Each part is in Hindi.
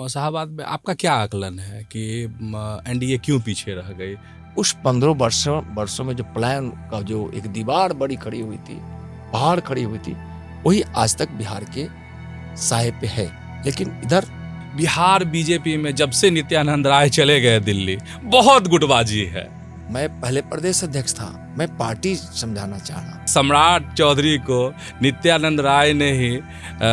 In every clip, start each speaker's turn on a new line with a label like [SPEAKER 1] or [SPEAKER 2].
[SPEAKER 1] शाहाबाद में आपका क्या आकलन है कि एनडीए क्यों पीछे रह गई?
[SPEAKER 2] उस 15 वर्षों में जो प्लान का जो एक दीवार बड़ी खड़ी हुई थी, पहाड़ खड़ी हुई थी, वही आज तक बिहार के साए पे है। लेकिन इधर
[SPEAKER 1] बिहार बीजेपी में जब से नित्यानंद राय चले गए दिल्ली, बहुत गुटबाजी है।
[SPEAKER 2] मैं पहले प्रदेश अध्यक्ष था, मैं पार्टी समझाना चाह रहा।
[SPEAKER 1] सम्राट चौधरी को नित्यानंद राय ने ही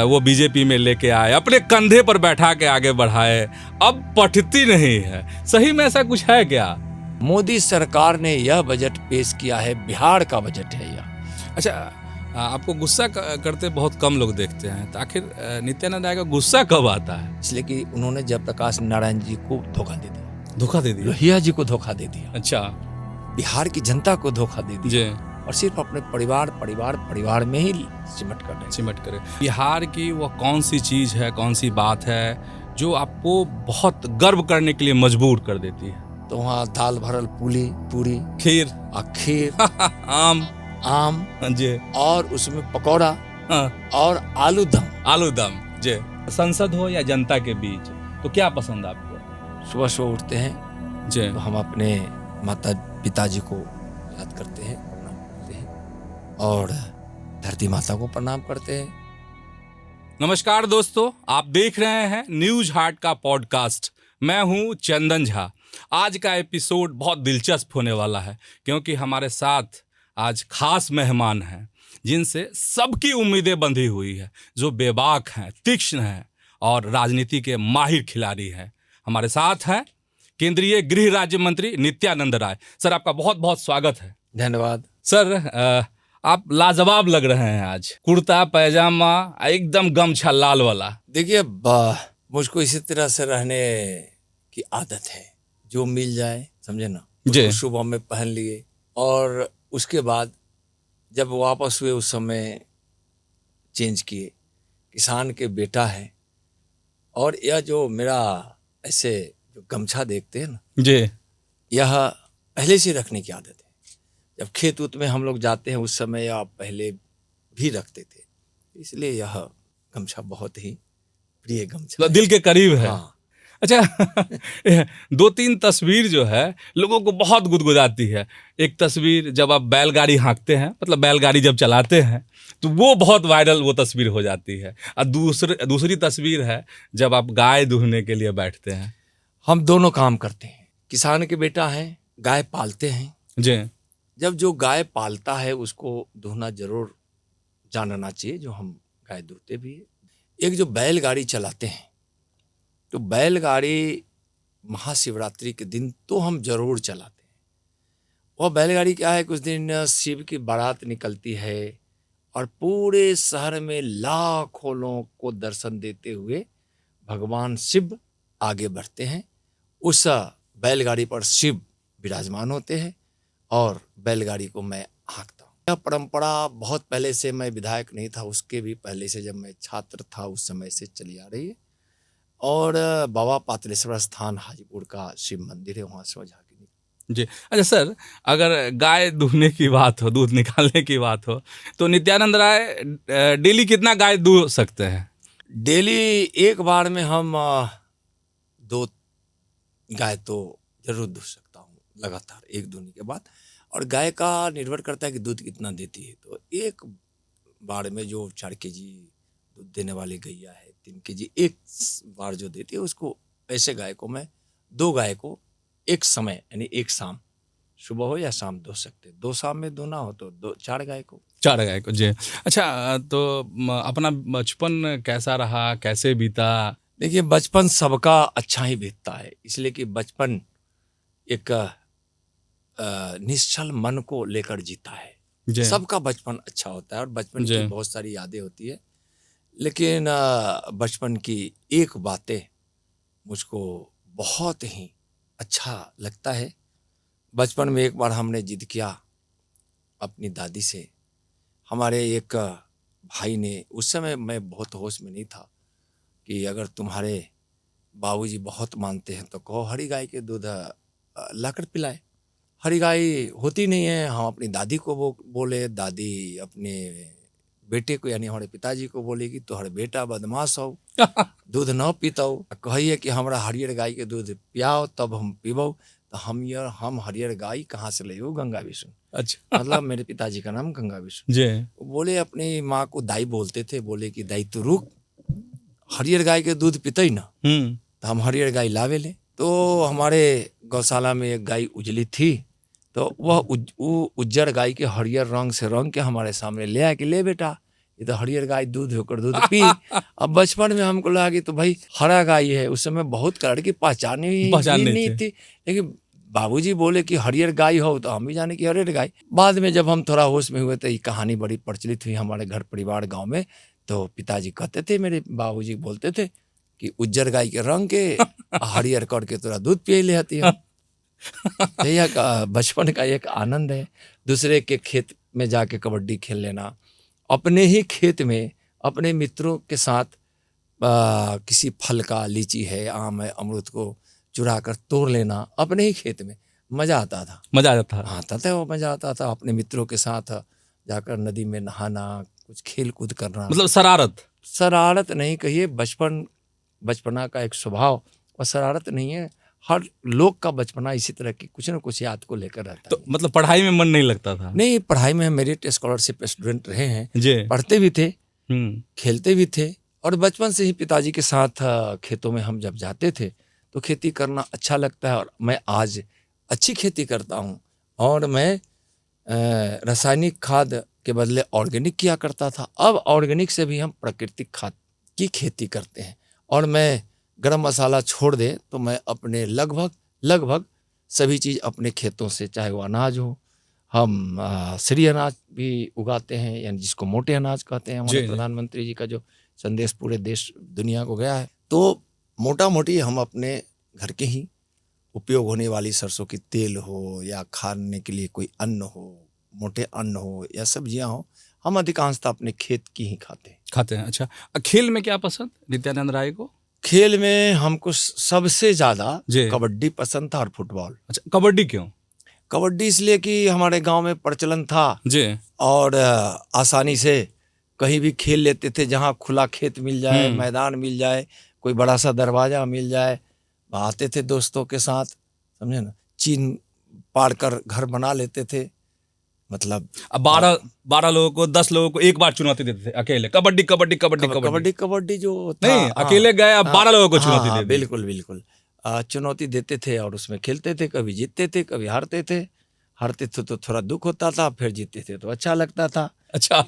[SPEAKER 1] वो बीजेपी में लेके आए, अपने कंधे पर बैठा के आगे बढ़ाए। अब पटती नहीं है। सही में ऐसा कुछ है क्या?
[SPEAKER 2] मोदी सरकार ने यह बजट पेश किया है, बिहार का बजट है यह।
[SPEAKER 1] अच्छा, आपको गुस्सा करते बहुत कम लोग देखते हैं, तो आखिर नित्यानंद राय का गुस्सा कब आता है?
[SPEAKER 2] इसलिए कि उन्होंने जयप्रकाश नारायण जी को धोखा दे दिया,
[SPEAKER 1] धोखा दे दिया।
[SPEAKER 2] लोहिया जी को धोखा दे दिया,
[SPEAKER 1] अच्छा,
[SPEAKER 2] बिहार की जनता को धोखा दे दिया,
[SPEAKER 1] जी,
[SPEAKER 2] और सिर्फ अपने परिवार में ही सिमट कर
[SPEAKER 1] बिहार की वो कौन सी चीज है, कौन सी बात है जो आपको बहुत गर्व करने के लिए मजबूर कर देती है?
[SPEAKER 2] तो वहाँ दाल भरल पूरी, खीर
[SPEAKER 1] आम जी,
[SPEAKER 2] और उसमें पकौड़ा, और आलू दम
[SPEAKER 1] जी। संसद हो या जनता के बीच, तो क्या पसंद आपको?
[SPEAKER 2] सुबह उठते हैं
[SPEAKER 1] जी,
[SPEAKER 2] तो हम अपने माता पिताजी को याद करते हैं, प्रणाम करते हैं, और धरती माता को प्रणाम करते हैं।
[SPEAKER 1] नमस्कार दोस्तों, आप देख रहे हैं न्यूज हार्ट का पॉडकास्ट। मैं हूं चंदन झा। आज का एपिसोड बहुत दिलचस्प होने वाला है, क्योंकि हमारे साथ आज खास मेहमान हैं जिनसे सबकी उम्मीदें बंधी हुई है, जो बेबाक हैं, तीक्ष्ण हैं और राजनीति के माहिर खिलाड़ी हैं। हमारे साथ हैं केंद्रीय गृह राज्य मंत्री नित्यानंद राय। सर, आपका बहुत बहुत स्वागत है।
[SPEAKER 2] धन्यवाद
[SPEAKER 1] सर, आप लाजवाब लग रहे हैं आज। कुर्ता पैजामा, एकदम गमछा लाल वाला।
[SPEAKER 2] देखिए, मुझको इसी तरह से रहने की आदत है, जो मिल जाए, समझे ना, उसको सुबह में पहन लिए, और उसके बाद जब वापस हुए उस समय चेंज किए। किसान के बेटा है, और यह जो मेरा ऐसे जो गमछा देखते हैं ना
[SPEAKER 1] जी,
[SPEAKER 2] यह पहले से रखने की आदत है। जब खेत उत में हम लोग जाते हैं उस समय या पहले भी रखते थे, इसलिए यह गमछा बहुत ही प्रिय गमछा
[SPEAKER 1] दिल के करीब है।
[SPEAKER 2] हाँ।
[SPEAKER 1] अच्छा, 2-3 तस्वीर जो है लोगों को बहुत गुदगुदाती है। एक तस्वीर जब आप बैलगाड़ी हाँकते हैं, मतलब बैलगाड़ी जब चलाते हैं, तो वो बहुत वायरल वो तस्वीर हो जाती है। और दूसरी तस्वीर है जब आप गाय दूहने के लिए बैठते हैं।
[SPEAKER 2] हम दोनों काम करते हैं। किसान के बेटा है, गाय पालते हैं
[SPEAKER 1] जी।
[SPEAKER 2] जब जो गाय पालता है उसको दूहना जरूर जानना चाहिए, जो हम गाय दूहते भी है। एक जो बैलगाड़ी चलाते हैं, तो बैलगाड़ी महाशिवरात्रि के दिन तो हम जरूर चलाते हैं। वह बैलगाड़ी क्या है, कुछ दिन शिव की बारात निकलती है और पूरे शहर में लाखों लोगों को दर्शन देते हुए भगवान शिव आगे बढ़ते हैं। उस बैलगाड़ी पर शिव विराजमान होते हैं और बैलगाड़ी को मैं हाँकता हूँ। यह परंपरा बहुत पहले से, मैं विधायक नहीं था उसके भी पहले से, जब मैं छात्र था उस समय से चली आ रही है। और बाबा पातालेश्वर स्थान हाजीपुर का शिव मंदिर है, वहाँ से झांकी
[SPEAKER 1] जी। अच्छा सर, अगर गाय दूहने की बात हो, दूध निकालने की बात हो, तो नित्यानंद राय डेली कितना गाय दूह सकते हैं?
[SPEAKER 2] डेली एक बार में हम 2 गाय तो जरूर दूह सकता हूँ, लगातार एक दूहने के बाद। और गाय का निर्भर करता है कि दूध कितना देती है। तो एक बार में जो 4 केजी दूध देने वाली गैया है, 3 केजी एक बार जो देती है, उसको ऐसे गाय को मैं 2 गाय को एक समय, यानी एक शाम, सुबह हो या शाम दूह सकते। 2 शाम में दूहना हो तो 4 गाय को।
[SPEAKER 1] जी। अच्छा, तो अपना बचपन कैसा रहा, कैसे बीता?
[SPEAKER 2] देखिए, बचपन सबका अच्छा ही बीतता है, इसलिए कि बचपन एक निश्चल मन को लेकर जीता है। सबका बचपन अच्छा होता है और बचपन की बहुत सारी यादें होती है। लेकिन बचपन की एक बातें मुझको बहुत ही अच्छा लगता है। बचपन में एक बार हमने जिद किया अपनी दादी से। हमारे एक भाई ने, उस समय मैं बहुत होश में नहीं था, कि अगर तुम्हारे बाबूजी बहुत मानते हैं तो कहो हरी गाय के दूध लाकर पिलाए। हरी गाय होती नहीं है, हम अपनी दादी को बोले, दादी अपने बेटे को यानी हमारे पिताजी को बोलेगी तोहर बेटा बदमाश हो, दूध न पीतो, कहिए कि हमरा हरियर गाय के दूध पियाओ तब हम पीबो। तो हम हरियर गाय कहाँ से ले गंगा विष्णु।
[SPEAKER 1] अच्छा
[SPEAKER 2] मतलब मेरे पिताजी का नाम गंगा विष्णु।
[SPEAKER 1] जी।
[SPEAKER 2] बोले अपनी माँ को दाई बोलते थे, बोले कि दाई तू रुक, हरियर गाय के दूध पीते ही ना, तो हम हरियर गाय लावे ले। तो हमारे गौशाला में एक गाय उजली थी, तो वह उज्जर गाय के हरियर रंग से रंग के हमारे सामने ले आके ले बेटा ये तो हरियर गाय दूध होकर दूध पी। अब बचपन में हमको लगा कि तो भाई हरा गाय है, उस समय बहुत कलर की पहचान ही नहीं थी, लेकिन बाबूजी बोले कि हरियर गाय हो तो हम भी जाने की हरियर गाय। बाद में जब हम थोड़ा होश में हुए तो ये कहानी बड़ी प्रचलित हुई हमारे घर परिवार गाँव में। तो पिताजी कहते थे, मेरे बाबूजी बोलते थे कि उज्जर गाय के रंग के हरियर करके तोरा दूध पिए ले आती है। यह बचपन का एक आनंद है। दूसरे के खेत में जाके कबड्डी खेल लेना, अपने ही खेत में अपने मित्रों के साथ किसी फल का, लीची है, आम है, अमरूद को चुरा कर तोड़ लेना अपने ही खेत में, मजा आता था।
[SPEAKER 1] मजा आता था
[SPEAKER 2] वो मजा आता था अपने मित्रों के साथ जाकर नदी में नहाना, कुछ खेल कूद करना।
[SPEAKER 1] मतलब शरारत
[SPEAKER 2] नहीं कहिए, बचपना का एक स्वभाव। और शरारत नहीं है, हर लोग का बचपना इसी तरह की कुछ न कुछ याद को लेकर रहता है।
[SPEAKER 1] तो मतलब पढ़ाई में मन नहीं लगता था?
[SPEAKER 2] नहीं, पढ़ाई में मेरिट स्कॉलरशिप स्टूडेंट रहे हैं, पढ़ते भी थे, खेलते भी थे। और बचपन से ही पिताजी के साथ खेतों में हम जब जाते थे तो खेती करना अच्छा लगता है। और मैं आज अच्छी खेती करता हूँ। और मैं रासायनिक खाद के बदले ऑर्गेनिक किया करता था। अब ऑर्गेनिक से भी हम प्राकृतिक खाद की खेती करते हैं। और मैं गरम मसाला छोड़ दे तो मैं अपने लगभग सभी चीज़ अपने खेतों से, चाहे वो अनाज हो, हम श्री अनाज भी उगाते हैं, यानी जिसको मोटे अनाज कहते हैं। हमारे प्रधानमंत्री जी का जो संदेश पूरे देश दुनिया को गया है, तो मोटा मोटी हम अपने घर के ही उपयोग होने वाली सरसों की तेल हो या खाने के लिए कोई अन्न हो, मोटे अन्न हो या सब्जियां हो, हम अधिकांशतः अपने खेत की ही खाते हैं।
[SPEAKER 1] अच्छा, खेल में क्या पसंद नित्यानंद राय को?
[SPEAKER 2] खेल में हमको सबसे ज्यादा कबड्डी पसंद था और फुटबॉल।
[SPEAKER 1] अच्छा, कबड्डी क्यों?
[SPEAKER 2] कबड्डी इसलिए कि हमारे गांव में प्रचलन था और आसानी से कहीं भी खेल लेते थे। जहां खुला खेत मिल जाए, मैदान मिल जाए, कोई बड़ा सा दरवाजा मिल जाए, आते थे दोस्तों के साथ, समझे ना, चीन पार कर घर बना लेते थे। मतलब
[SPEAKER 1] 12 लोगों को, 10 लोगों को एक बार चुनौती देते थे अकेले, कबड्डी कबड्डी कबड्डी कबड्डी
[SPEAKER 2] कबड्डी जो
[SPEAKER 1] नहीं, अकेले गए, अब 12 लोगों को चुनौती देते।
[SPEAKER 2] बिल्कुल चुनौती देते थे और उसमें खेलते थे। कभी जीतते थे, कभी हारते थे तो थोड़ा दुख होता था, फिर जीतते थे तो अच्छा लगता था।
[SPEAKER 1] अच्छा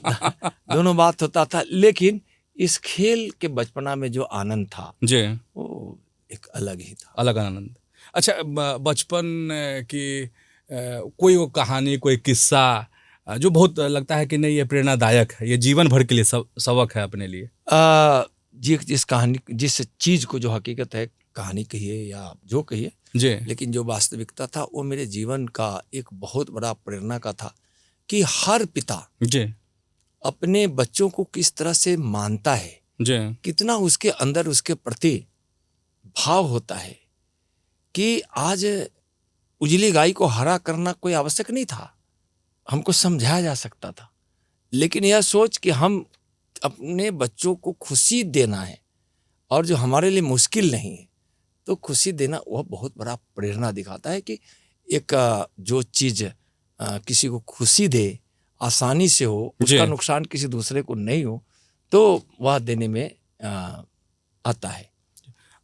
[SPEAKER 2] दोनों बात होता था। लेकिन इस खेल के बचपना में जो आनंद था वो एक अलग ही था,
[SPEAKER 1] अलग आनंद। अच्छा, बचपन की कोई वो कहानी, कोई किस्सा जो बहुत लगता है कि नहीं ये प्रेरणादायक है, ये जीवन भर के लिए सबक है अपने लिए?
[SPEAKER 2] जिस कहानी, जिस चीज को जो हकीकत है, कहानी कहिए या जो कहिए, लेकिन जो वास्तविकता था वो मेरे जीवन का एक बहुत बड़ा प्रेरणा का था कि हर पिता अपने बच्चों को किस तरह से मानता है, कितना उसके अंदर उसके प्रति भाव होता है कि आज उजली गाय को हरा करना कोई आवश्यक नहीं था, हमको समझाया जा सकता था। लेकिन यह सोच कि हम अपने बच्चों को खुशी देना है और जो हमारे लिए मुश्किल नहीं है तो खुशी देना, वह बहुत बड़ा प्रेरणा दिखाता है कि एक जो चीज़ किसी को खुशी दे, आसानी से हो, उसका नुकसान किसी दूसरे को नहीं हो, तो वह देने में आता है।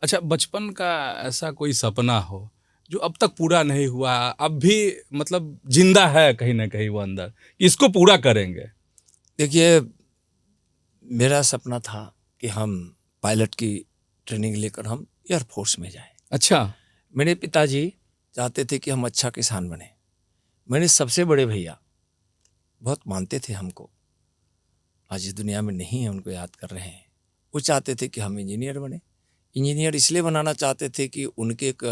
[SPEAKER 1] अच्छा, बचपन का ऐसा कोई सपना हो जो अब तक पूरा नहीं हुआ, अब भी मतलब जिंदा है कहीं ना कहीं वो अंदर, इसको पूरा करेंगे?
[SPEAKER 2] देखिए, मेरा सपना था कि हम पायलट की ट्रेनिंग लेकर हम एयरफोर्स में जाएं।
[SPEAKER 1] अच्छा।
[SPEAKER 2] मेरे पिताजी चाहते थे कि हम अच्छा किसान बने। मेरे सबसे बड़े भैया बहुत मानते थे हमको, आज इस दुनिया में नहीं है, उनको याद कर रहे हैं। वो चाहते थे कि हम इंजीनियर बने। इंजीनियर इसलिए बनाना चाहते थे कि उनके एक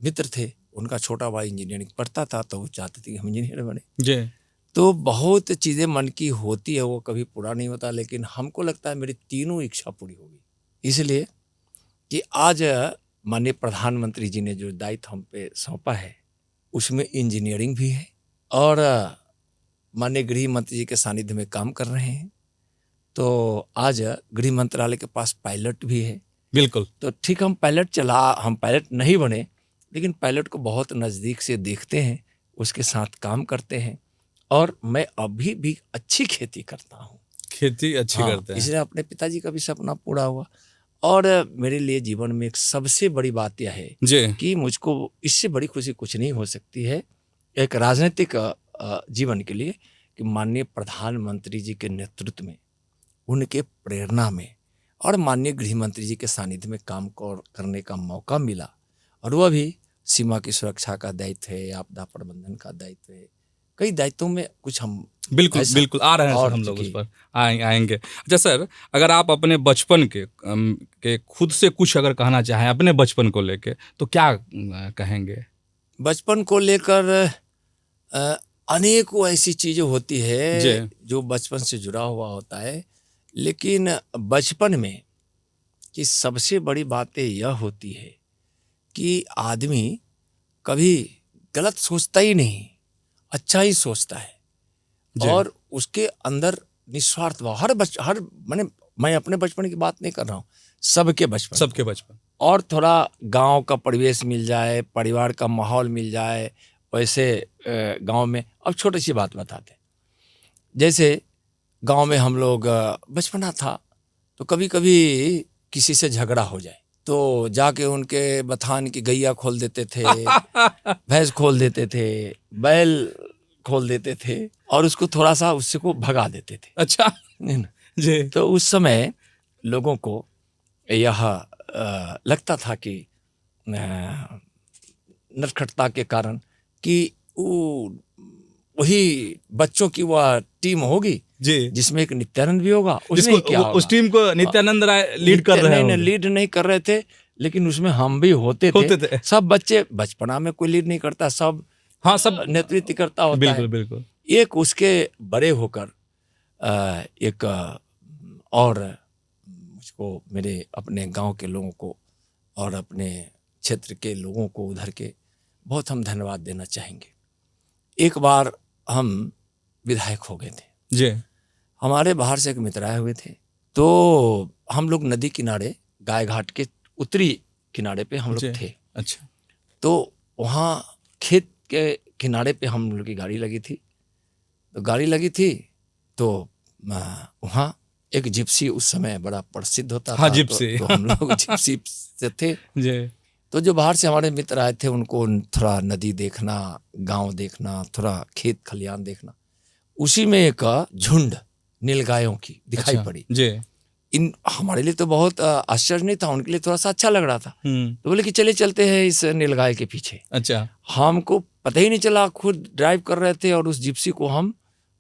[SPEAKER 2] मित्र थे, उनका छोटा भाई इंजीनियरिंग पढ़ता था, तो वो चाहते थे कि हम इंजीनियर बने। तो बहुत चीज़ें मन की होती है, वो कभी पूरा नहीं होता, लेकिन हमको लगता है मेरी तीनों इच्छा पूरी होगी। इसलिए कि आज माननीय प्रधानमंत्री जी ने जो दायित्व हम पे सौंपा है उसमें इंजीनियरिंग भी है और माननीय गृह मंत्री जी के सानिध्य में काम कर रहे हैं। तो आज गृह मंत्रालय के पास पायलट भी है।
[SPEAKER 1] बिल्कुल।
[SPEAKER 2] तो ठीक, हम पायलट नहीं बने, लेकिन पायलट को बहुत नज़दीक से देखते हैं, उसके साथ काम करते हैं। और मैं अभी भी अच्छी खेती करता हूँ।
[SPEAKER 1] खेती अच्छी करते हैं।
[SPEAKER 2] इसलिए अपने पिताजी का भी सपना पूरा हुआ। और मेरे लिए जीवन में एक सबसे बड़ी बात यह है
[SPEAKER 1] जी।
[SPEAKER 2] कि मुझको इससे बड़ी खुशी कुछ नहीं हो सकती है एक राजनीतिक जीवन के लिए, कि माननीय प्रधानमंत्री जी के नेतृत्व में, उनके प्रेरणा में और माननीय गृह मंत्री जी के सानिध्य में काम करने का मौका मिला। और वह भी सीमा की सुरक्षा का दायित्व है, आपदा प्रबंधन का दायित्व है, कई दायित्वों में कुछ हम
[SPEAKER 1] बिल्कुल बिल्कुल आ रहे हैं सर, हम लोग उस पर आएंगे। अच्छा सर, अगर आप अपने बचपन के खुद से कुछ अगर कहना चाहें अपने बचपन को लेके, तो क्या कहेंगे?
[SPEAKER 2] बचपन को लेकर अनेकों ऐसी चीज़ें होती है जो बचपन से जुड़ा हुआ होता है, लेकिन बचपन में की सबसे बड़ी बातें यह होती है कि आदमी कभी गलत सोचता ही नहीं, अच्छा ही सोचता है। और उसके अंदर निस्वार्थ भाव, मैं अपने बचपन की बात नहीं कर रहा हूँ, सबके बचपन। और थोड़ा गांव का परिवेश मिल जाए, परिवार का माहौल मिल जाए, वैसे गांव में। अब छोटी सी बात बताते हैं, जैसे गांव में हम लोग बचपना था तो कभी कभी किसी से झगड़ा हो जाए तो जाके उनके बथान की गैया खोल देते थे, भैंस खोल देते थे, बैल खोल देते थे और उसको थोड़ा सा उससे को भगा देते थे।
[SPEAKER 1] अच्छा जी।
[SPEAKER 2] तो उस समय लोगों को यह लगता था कि नटखटता के कारण कि वही बच्चों की वह टीम होगी
[SPEAKER 1] जी,
[SPEAKER 2] जिसमें एक नित्यानंद भी होगा। उसमें क्या होगा?
[SPEAKER 1] उस टीम को नित्यानंद राय लीड कर रहे हैं।
[SPEAKER 2] लीड नहीं कर रहे थे, लेकिन उसमें हम भी होते थे। सब बच्चे, बचपना में कोई लीड नहीं करता, सब सब नेतृत्व करता होता
[SPEAKER 1] बिल्कुल,
[SPEAKER 2] है।
[SPEAKER 1] बिल्कुल।
[SPEAKER 2] एक उसके बड़े होकर एक और मुझको मेरे अपने गांव के लोगों को और अपने क्षेत्र के लोगों को उधर के बहुत हम धन्यवाद देना चाहेंगे। एक बार हम विधायक हो गए थे
[SPEAKER 1] जी।
[SPEAKER 2] हमारे बाहर से एक मित्र आए हुए थे, तो हम लोग नदी किनारे गाय घाट के उत्तरी किनारे पे हम लोग थे।
[SPEAKER 1] अच्छा।
[SPEAKER 2] तो वहाँ खेत के किनारे पे हम लोग की गाड़ी लगी थी। तो वहाँ एक जिप्सी उस समय बड़ा प्रसिद्ध होता था।
[SPEAKER 1] जिप्सी।
[SPEAKER 2] तो हम लोग जिप्सी से थे
[SPEAKER 1] जी।
[SPEAKER 2] तो जो बाहर से हमारे मित्र आए थे उनको थोड़ा नदी देखना, गांव देखना, थोड़ा खेत खलियान देखना। उसी में एक झुंड नीलगायों की दिखाई पड़ी।
[SPEAKER 1] जी।
[SPEAKER 2] हमारे लिए तो बहुत आश्चर्य नहीं था, उनके लिए थोड़ा सा अच्छा लग रहा था। तो बोले कि चलते हैं इस नीलगाय के पीछे।
[SPEAKER 1] अच्छा।
[SPEAKER 2] हमको पता ही नहीं चला, खुद ड्राइव कर रहे थे और उस जिप्सी को हम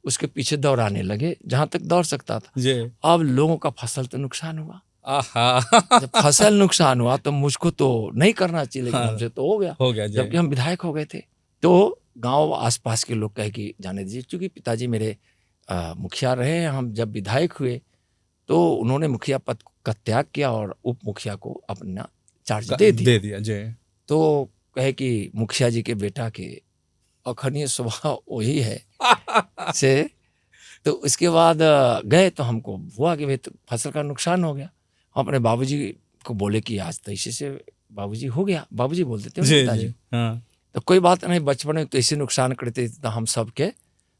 [SPEAKER 2] उसके पीछे दौड़ाने लगे जहां तक दौड़ सकता था।
[SPEAKER 1] जी।
[SPEAKER 2] अब लोगों का फसल तो नुकसान हुआ।
[SPEAKER 1] आहा।
[SPEAKER 2] जब फसल नुकसान हुआ तो मुझको तो नहीं करना चाहिए, लेकिन हमसे तो हो गया। जबकि हम विधायक हो गए थे। तो गांव आसपास के लोग कहे कि जाने दीजिए, क्योंकि पिताजी मेरे मुखिया रहे। हम जब विधायक हुए तो उन्होंने मुखिया पद का त्याग किया और उप मुखिया को अपना चार्ज दे दिया। जी। तो कहे कि मुखिया जी के बेटा के अखनीय स्वभाव वही है से। तो उसके बाद गए तो हमको हुआ कि भाई तो फसल का नुकसान हो गया। हम अपने बाबूजी को बोले कि आज तो इसी से बाबूजी हो गया, बाबूजी बोलते थे पिताजी। तो कोई बात नहीं, बचपन में तो ऐसे नुकसान करते थे तो हम सबके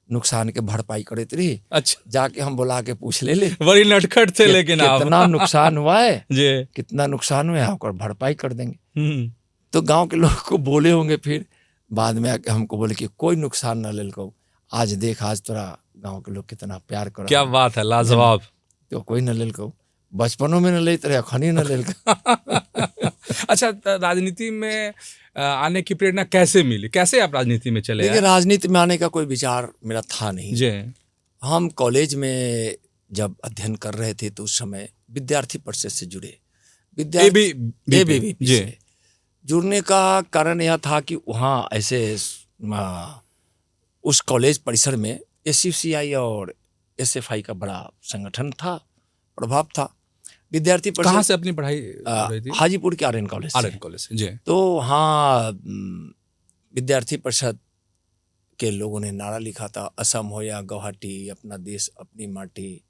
[SPEAKER 2] नुकसान के भरपाई करते रही।
[SPEAKER 1] अच्छा।
[SPEAKER 2] जाके हम बुला के पूछ ले
[SPEAKER 1] बड़ी नटखट थे लेकिन
[SPEAKER 2] कितना नुकसान हुआ है
[SPEAKER 1] जी,
[SPEAKER 2] कितना नुकसान हुआ है, भरपाई कर देंगे। तो गांव के लोग को बोले होंगे, फिर बाद में आके हमको बोले कि कोई नुकसान ना ले को, आज देख आज तोरा गांव के लोग कितना प्यार कर।
[SPEAKER 1] क्या बात है, लाजवाब।
[SPEAKER 2] तो कोई न ले को, बचपनों में न लेते रहे, अखनी न ले।
[SPEAKER 1] अच्छा, राजनीति में आने की प्रेरणा कैसे मिली, कैसे आप राजनीति में चले?
[SPEAKER 2] देखिए, राजनीति में आने का कोई विचार मेरा था नहीं
[SPEAKER 1] जी।
[SPEAKER 2] हम कॉलेज में जब अध्ययन कर रहे थे तो उस समय विद्यार्थी परिषद से जुड़े। ABVP से जुड़ने का कारण यह था कि वहाँ ऐसे उस कॉलेज परिसर में SUCI और SFI का बड़ा संगठन था, प्रभाव था। विद्यार्थी परिषद। कहाँ
[SPEAKER 1] से अपनी पढ़ाई रही थी?
[SPEAKER 2] हाजीपुर के RN कॉलेज
[SPEAKER 1] जी।
[SPEAKER 2] तो हाँ, विद्यार्थी परिषद के लोगों ने नारा लिखा था, असम हो या गुवाहाटी, अपना देश अपनी माटी,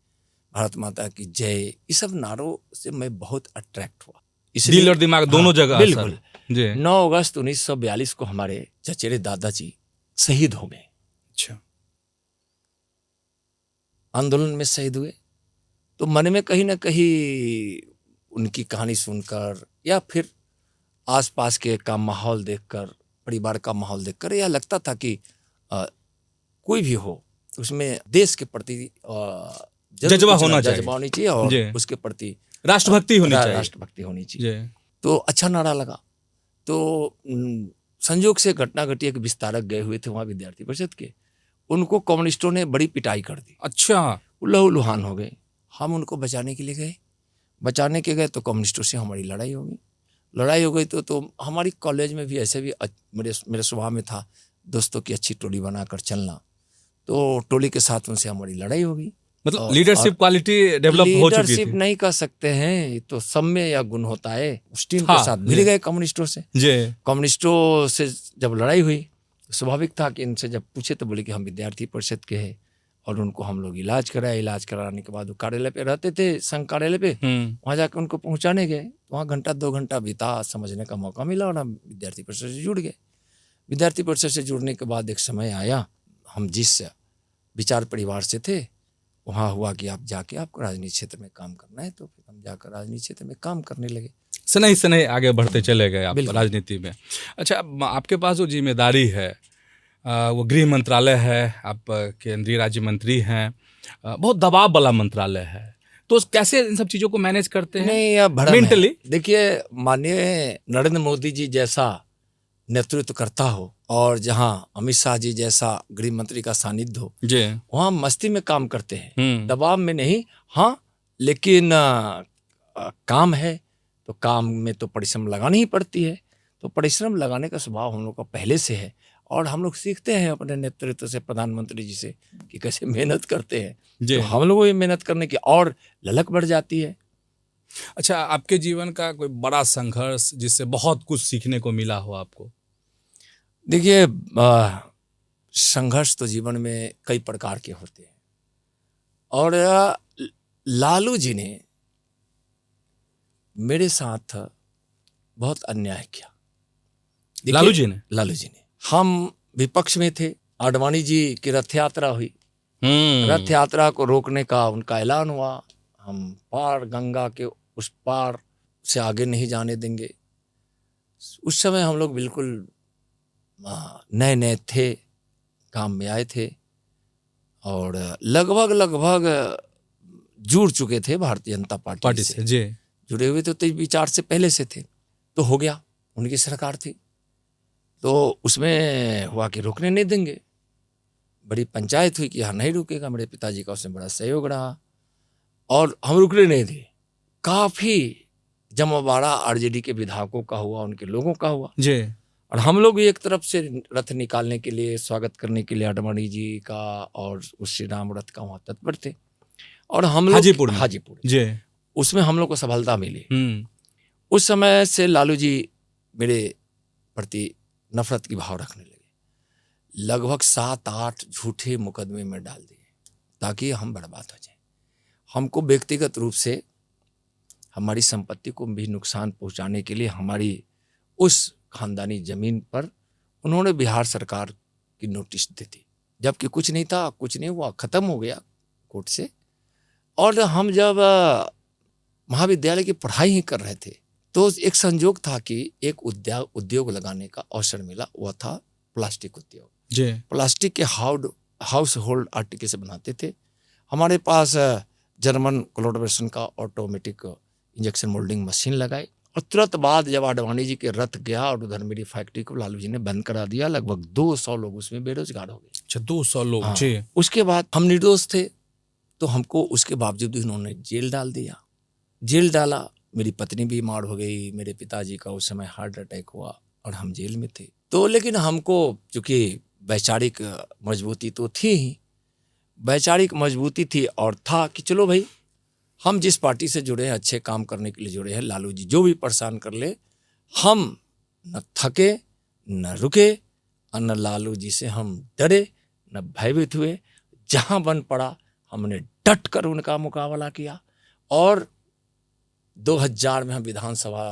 [SPEAKER 2] भारत माता की जय, ये सब नारों से मैं बहुत अट्रैक्ट हुआ।
[SPEAKER 1] दिल और दिमाग दोनों जगह
[SPEAKER 2] बिल्कुल।
[SPEAKER 1] असर। जी।
[SPEAKER 2] 9 अगस्त 1942 को हमारे चचेरे दादाजी शहीद हो गए,
[SPEAKER 1] अच्छा।
[SPEAKER 2] आंदोलन में शहीद हुए। तो मन में कहीं ना कहीं उनकी कहानी सुनकर या फिर आसपास के का माहौल देखकर, परिवार का माहौल देखकर, यह लगता था कि कोई भी हो उसमें देश के प्रति
[SPEAKER 1] जज्बा होना चाहिए,
[SPEAKER 2] जज्बा होनी चाहिए और उसके प्रति
[SPEAKER 1] राष्ट्रभक्ति होनी चाहिए,
[SPEAKER 2] राष्ट्रभक्ति होनी चाहिए। तो अच्छा नारा लगा। तो संयोग से घटना घटी, एक विस्तारक गए हुए थे वहाँ विद्यार्थी परिषद के, उनको कम्युनिस्टों ने बड़ी पिटाई कर दी।
[SPEAKER 1] अच्छा।
[SPEAKER 2] लहूलुहान हो गए। हम उनको बचाने के लिए गए, बचाने के गए तो कम्युनिस्टों से हमारी लड़ाई हो गई। लड़ाई हो गई तो हमारी कॉलेज में भी ऐसे भी मेरे स्वभाव में था दोस्तों की अच्छी टोली बनाकर चलना, तो टोली के साथ उनसे हमारी लड़ाई हो गई।
[SPEAKER 1] मतलब लीडरशिप क्वालिटी डेवलप हो चुकी थी।
[SPEAKER 2] लीडरशिप नहीं कर सकते हैं, तो सब में यह गुण होता है। उस टीम के साथ भिड़ गए कम्युनिस्टों से। कम्युनिस्टों से जब लड़ाई हुई, स्वाभाविक था कि इनसे जब पूछे तो बोले कि हम विद्यार्थी परिषद के हैं, और उनको हम लोग इलाज कराए। इलाज कराने के बाद वो कार्यालय पे रहते थे, संघ कार्यालय पे, वहाँ जाकर उनको पहुँचाने गए। वहाँ घंटा 2 घंटा बीता, समझने का मौका मिला और हम विद्यार्थी परिषद से जुड़ गए। विद्यार्थी परिषद से जुड़ने के बाद एक समय आया, हम जिस विचार परिवार से थे, वहाँ हुआ कि आप जाके आपको राजनीति क्षेत्र में काम करना है, तो फिर हम जाकर राजनीति क्षेत्र में काम करने लगे।
[SPEAKER 1] सनई आगे बढ़ते चले गए आप राजनीति में। अच्छा, आपके पास जो जिम्मेदारी है वो गृह मंत्रालय है, आप केंद्रीय राज्य मंत्री हैं, बहुत दबाव वाला मंत्रालय है, तो कैसे इन सब चीज़ों को मैनेज करते हैं?
[SPEAKER 2] नहीं, यह भरम मेंटली है। देखिए, माननीय नरेंद्र मोदी जी जैसा नेतृत्व करता हो और जहां अमित शाह जी जैसा गृह मंत्री का सानिध्य हो, वहां मस्ती में काम करते हैं, दबाव में नहीं। हाँ, लेकिन काम है तो काम में तो परिश्रम लगानी ही पड़ती है। तो परिश्रम लगाने का स्वभाव हम लोग का पहले से है, और हम लोग सीखते हैं अपने नेतृत्व से, प्रधानमंत्री जी से, कि कैसे मेहनत करते हैं। तो हम लोगों को मेहनत करने की और ललक बढ़ जाती है।
[SPEAKER 1] अच्छा, आपके जीवन का कोई बड़ा संघर्ष जिससे बहुत कुछ सीखने को मिला हो आपको?
[SPEAKER 2] देखिए, संघर्ष तो जीवन में कई प्रकार के होते हैं, और लालू जी ने मेरे साथ बहुत अन्याय किया।
[SPEAKER 1] लालू जी ने
[SPEAKER 2] हम विपक्ष में थे, आडवाणी जी की रथ यात्रा हुई, रथ यात्रा को रोकने का उनका ऐलान हुआ, हम पार गंगा के उस पार से आगे नहीं जाने देंगे। उस समय हम लोग बिल्कुल नए नए थे, काम में आए थे, और लगभग जुड़ चुके थे भारतीय जनता पार्टी से। जुड़े हुए तो विचार से पहले से थे, तो हो गया, उनकी सरकार थी, तो उसमें हुआ कि रोकने नहीं देंगे। बड़ी पंचायत हुई कि यहाँ नहीं रुकेगा। मेरे पिताजी का उसमें बड़ा सहयोग रहा और हम रुकने नहीं थे। काफ़ी जमावाड़ा आरजेडी के विधायकों का हुआ, उनके लोगों का हुआ
[SPEAKER 1] जी,
[SPEAKER 2] और हम लोग भी एक तरफ से रथ निकालने के लिए, स्वागत करने के लिए आडवाणी जी का और उस श्री राम रथ का वहाँ तत्पर थे, और हम लोग हाजीपुर
[SPEAKER 1] जी,
[SPEAKER 2] उसमें हम लोग को सफलता मिली। उस समय से लालू जी मेरे प्रति नफरत की भाव रखने लगे। लगभग 7-8 झूठे मुकदमे में डाल दिए ताकि हम बर्बाद हो जाए। हमको व्यक्तिगत रूप से हमारी संपत्ति को भी नुकसान पहुंचाने के लिए हमारी उस खानदानी जमीन पर उन्होंने बिहार सरकार की नोटिस दी थी, जबकि कुछ नहीं था, कुछ नहीं हुआ, खत्म हो गया कोर्ट से। और हम जब महाविद्यालय की पढ़ाई ही कर रहे थे, तो एक संजोग था कि एक उद्योग लगाने का अवसर मिला, वह था प्लास्टिक उद्योग। प्लास्टिक के हाउस होल्ड आर्टिकल से बनाते थे। हमारे पास जर्मन कोलैबोरेशन का ऑटोमेटिक इंजेक्शन मोल्डिंग मशीन लगाई, और तुरंत बाद जब आडवाणी जी के रथ गया और उधर मेरी फैक्ट्री को लालू जी ने बंद करा दिया। लगभग 200 लोग उसमें बेरोजगार हो गए।
[SPEAKER 1] अच्छा, 200 लोग।
[SPEAKER 2] हाँ। उसके बाद हम निर्दोष थे, तो हमको उसके बावजूद उन्होंने जेल डाल दिया। जेल डाला, मेरी पत्नी बीमार हो गई, मेरे पिताजी का उस समय हार्ट अटैक हुआ और हम जेल में थे। तो लेकिन हमको चूँकि वैचारिक मजबूती तो थी ही, वैचारिक मजबूती थी, और था कि चलो भाई, हम जिस पार्टी से जुड़े हैं, अच्छे काम करने के लिए जुड़े हैं, लालू जी जो भी परेशान कर ले, हम न थके न रुके, न लालू जी से हम डरे न भयभीत हुए। जहां बन पड़ा हमने डट कर उनका मुकाबला किया और 2000 में हम विधानसभा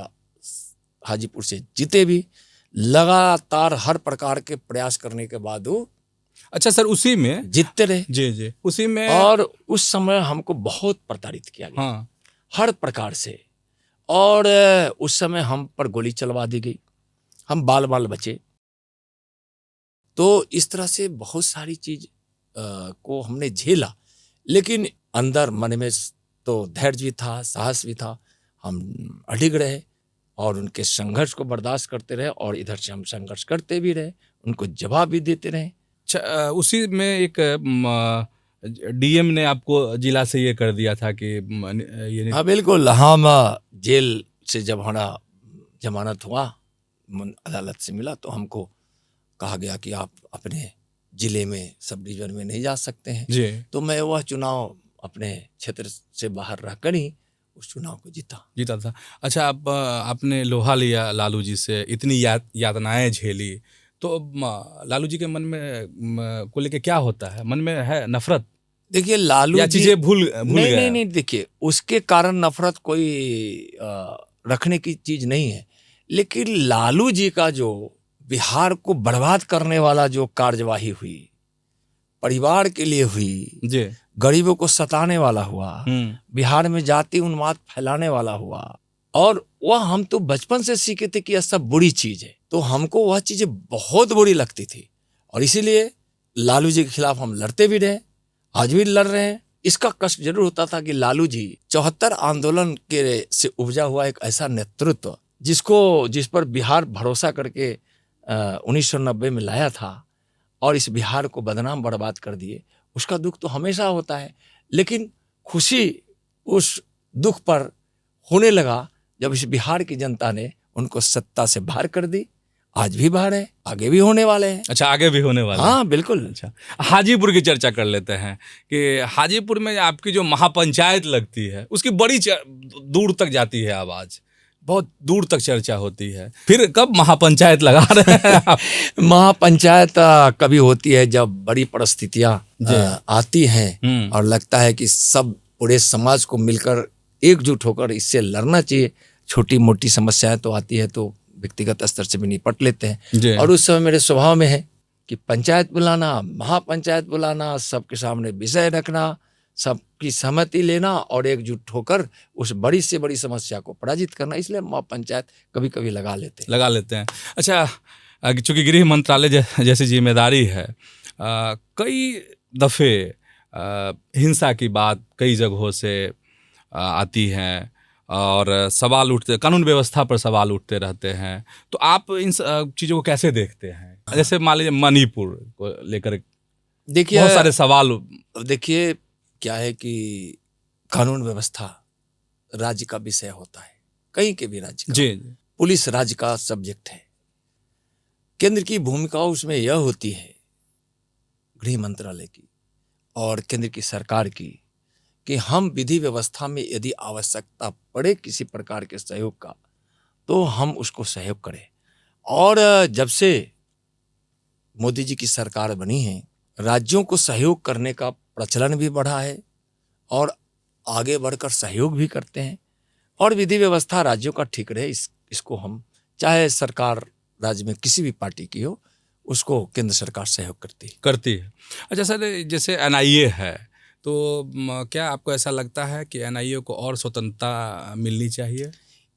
[SPEAKER 2] हाजीपुर से जीते भी। लगातार हर प्रकार के प्रयास करने के बाद वो
[SPEAKER 1] अच्छा सर, उसी में
[SPEAKER 2] जीतते रहे।
[SPEAKER 1] जी जी उसी में
[SPEAKER 2] और उस समय हमको बहुत प्रताड़ित किया गया
[SPEAKER 1] हाँ
[SPEAKER 2] हर प्रकार से। और उस समय हम पर गोली चलवा दी गई, हम बाल बाल बचे। तो इस तरह से बहुत सारी चीज को हमने झेला, लेकिन अंदर मन में तो धैर्य भी था, साहस भी था। हम अडिग रहे और उनके संघर्ष को बर्दाश्त करते रहे और इधर से हम संघर्ष करते भी रहे, उनको जवाब भी देते रहे।
[SPEAKER 1] अच्छा, उसी में एक डीएम ने आपको जिला से ये कर दिया था कि ये
[SPEAKER 2] हाँ बिल्कुल, हम जेल से जब हमारा जमानत हुआ, अदालत से मिला, तो हमको कहा गया कि आप अपने जिले में सब डिवीजन में नहीं जा सकते हैं।
[SPEAKER 1] जी
[SPEAKER 2] तो मैं वह चुनाव अपने क्षेत्र से बाहर रहकर ही उस चुनाव को जीता
[SPEAKER 1] था। अच्छा, आपने लोहा लिया लालू जी से, इतनी यातनाएं झेली, तो लालू जी के मन में को लेके क्या होता है? मन में है नफरत
[SPEAKER 2] देखिए लालू
[SPEAKER 1] या
[SPEAKER 2] जी
[SPEAKER 1] चीजें भूल गए?
[SPEAKER 2] नहीं, देखिए उसके कारण नफरत कोई रखने की चीज नहीं है, लेकिन लालू जी का जो बिहार को बर्बाद करने वाला जो कार्यवाही हुई, परिवार के लिए हुई,
[SPEAKER 1] जी
[SPEAKER 2] गरीबों को सताने वाला हुआ, बिहार में जाति उन्माद फैलाने वाला हुआ, और वह हम तो बचपन से सीखे थे कि यह सब बुरी चीज है, तो हमको वह चीजें बहुत बुरी लगती थी। और इसीलिए लालू जी के खिलाफ हम लड़ते भी रहे, आज भी लड़ रहे हैं। इसका कष्ट जरूर होता था कि लालू जी 74 आंदोलन के से उपजा हुआ एक ऐसा नेतृत्व जिस पर बिहार भरोसा करके 1990 में लाया था और इस बिहार को बदनाम बर्बाद कर दिए, उसका दुख तो हमेशा होता है। लेकिन खुशी उस दुख पर होने लगा जब इस बिहार की जनता ने उनको सत्ता से बाहर कर दी। आज भी बाहर है, आगे भी होने वाले हैं।
[SPEAKER 1] अच्छा, आगे भी होने वाले हैं।
[SPEAKER 2] हाँ बिल्कुल।
[SPEAKER 1] अच्छा, हाजीपुर की चर्चा कर लेते हैं कि हाजीपुर में आपकी जो महापंचायत लगती है उसकी बड़ी दूर तक जाती है आवाज, बहुत दूर तक चर्चा होती है। फिर कब महापंचायत लगा रहे हैं आप?
[SPEAKER 2] महापंचायत कभी होती है जब बड़ी परिस्थितियां आती हैं और लगता है कि सब पूरे समाज को मिलकर एकजुट होकर इससे लड़ना चाहिए। छोटी मोटी समस्याएं तो आती है तो व्यक्तिगत स्तर से भी निपट लेते हैं, और उस समय मेरे स्वभाव में है कि पंचायत बुलाना, महापंचायत बुलाना, सबके सामने विषय रखना, सबकी सहमति लेना और एकजुट होकर उस बड़ी से बड़ी समस्या को पराजित करना। इसलिए महापंचायत कभी कभी लगा लेते हैं। अच्छा, चूंकि गृह मंत्रालय जैसी जिम्मेदारी है, कई दफे हिंसा की बात कई जगहों से आती हैं और सवाल उठते, कानून व्यवस्था पर सवाल उठते रहते हैं, तो आप इन चीज़ों को कैसे देखते हैं? जैसे मान लीजिए मणिपुर को लेकर देखिए
[SPEAKER 1] बहुत सारे सवाल।
[SPEAKER 2] देखिए क्या है कि कानून व्यवस्था राज्य का विषय होता है, कहीं के भी राज्य का।
[SPEAKER 1] जी।
[SPEAKER 2] पुलिस राज्य का सब्जेक्ट है। केंद्र की भूमिका उसमें यह होती है, गृह मंत्रालय की और केंद्र की सरकार की, कि हम विधि व्यवस्था में यदि आवश्यकता पड़े किसी प्रकार के सहयोग का तो हम उसको सहयोग करें। और जब से मोदी जी की सरकार बनी है, राज्यों को सहयोग करने का प्रचलन भी बढ़ा है और आगे बढ़कर सहयोग भी करते हैं। और विधि व्यवस्था राज्यों का ठीक रहे, इसको हम, चाहे सरकार राज्य में किसी भी पार्टी की हो, उसको केंद्र सरकार सहयोग करती है।
[SPEAKER 1] अच्छा सर, जैसे एनआईए है, तो क्या आपको ऐसा लगता है कि एनआईए को और स्वतंत्रता मिलनी चाहिए?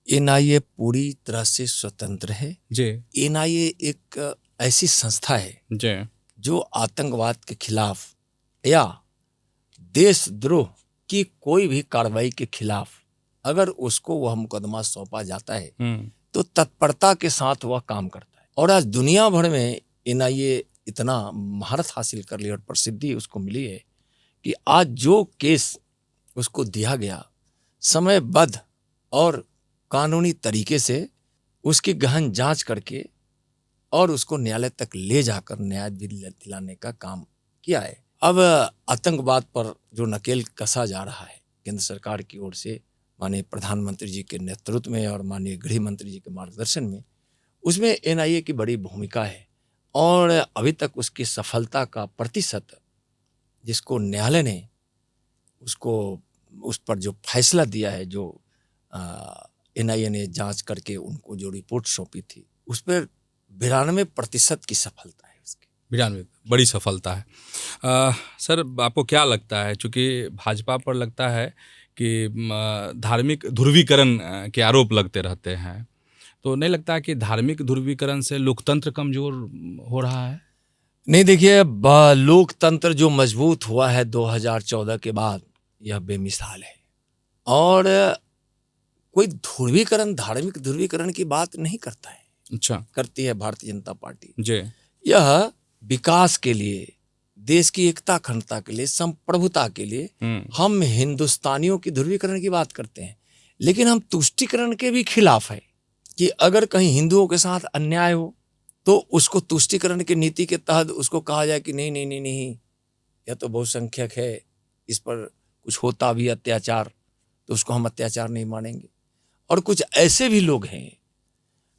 [SPEAKER 2] एनआईए पूरी तरह से स्वतंत्र है
[SPEAKER 1] जी।
[SPEAKER 2] एनआईए एक ऐसी संस्था है
[SPEAKER 1] जी
[SPEAKER 2] जो आतंकवाद के खिलाफ या देशद्रोह की कोई भी कार्रवाई के खिलाफ अगर उसको वह मुकदमा सौंपा जाता है तो तत्परता के साथ वह काम करता है। और आज दुनिया भर में एनआईए इतना महारत हासिल कर ली और प्रसिद्धि उसको मिली है कि आज जो केस उसको दिया गया, समयबद्ध और कानूनी तरीके से उसकी गहन जांच करके और उसको न्यायालय तक ले जाकर न्याय दिलाने का काम किया है। अब आतंकवाद पर जो नकेल कसा जा रहा है केंद्र सरकार की ओर से, माननीय प्रधानमंत्री जी के नेतृत्व में और माननीय गृह मंत्री जी के मार्गदर्शन में, उसमें एनआईए की बड़ी भूमिका है। और अभी तक उसकी सफलता का प्रतिशत, जिसको न्यायालय ने उसको उस पर जो फैसला दिया है, जो NIA ने जांच करके उनको जो रिपोर्ट सौंपी थी, उस पर 92% की सफलता है उसकी।
[SPEAKER 1] 92 बड़ी सफलता है। सर आपको क्या लगता है, चूँकि भाजपा पर लगता है कि धार्मिक ध्रुवीकरण के आरोप लगते रहते हैं, तो नहीं लगता कि धार्मिक ध्रुवीकरण से लोकतंत्र कमजोर हो रहा है?
[SPEAKER 2] नहीं, देखिए, लोकतंत्र जो मजबूत हुआ है 2014 के बाद, यह बेमिसाल है। और कोई ध्रुवीकरण, धार्मिक ध्रुवीकरण की बात नहीं करता है।
[SPEAKER 1] अच्छा।
[SPEAKER 2] करती है भारतीय जनता पार्टी।
[SPEAKER 1] जी।
[SPEAKER 2] यह विकास के लिए, देश की एकता अखंडता के लिए, संप्रभुता के लिए हम हिंदुस्तानियों की ध्रुवीकरण की बात करते हैं। लेकिन हम तुष्टीकरण के भी खिलाफ है कि अगर कहीं हिंदुओं के साथ अन्याय हो तो उसको तुष्टीकरण की नीति के तहत उसको कहा जाए कि नहीं नहीं नहीं नहीं, यह तो बहुसंख्यक है, इस पर कुछ होता भी अत्याचार तो उसको हम अत्याचार नहीं मानेंगे। और कुछ ऐसे भी लोग हैं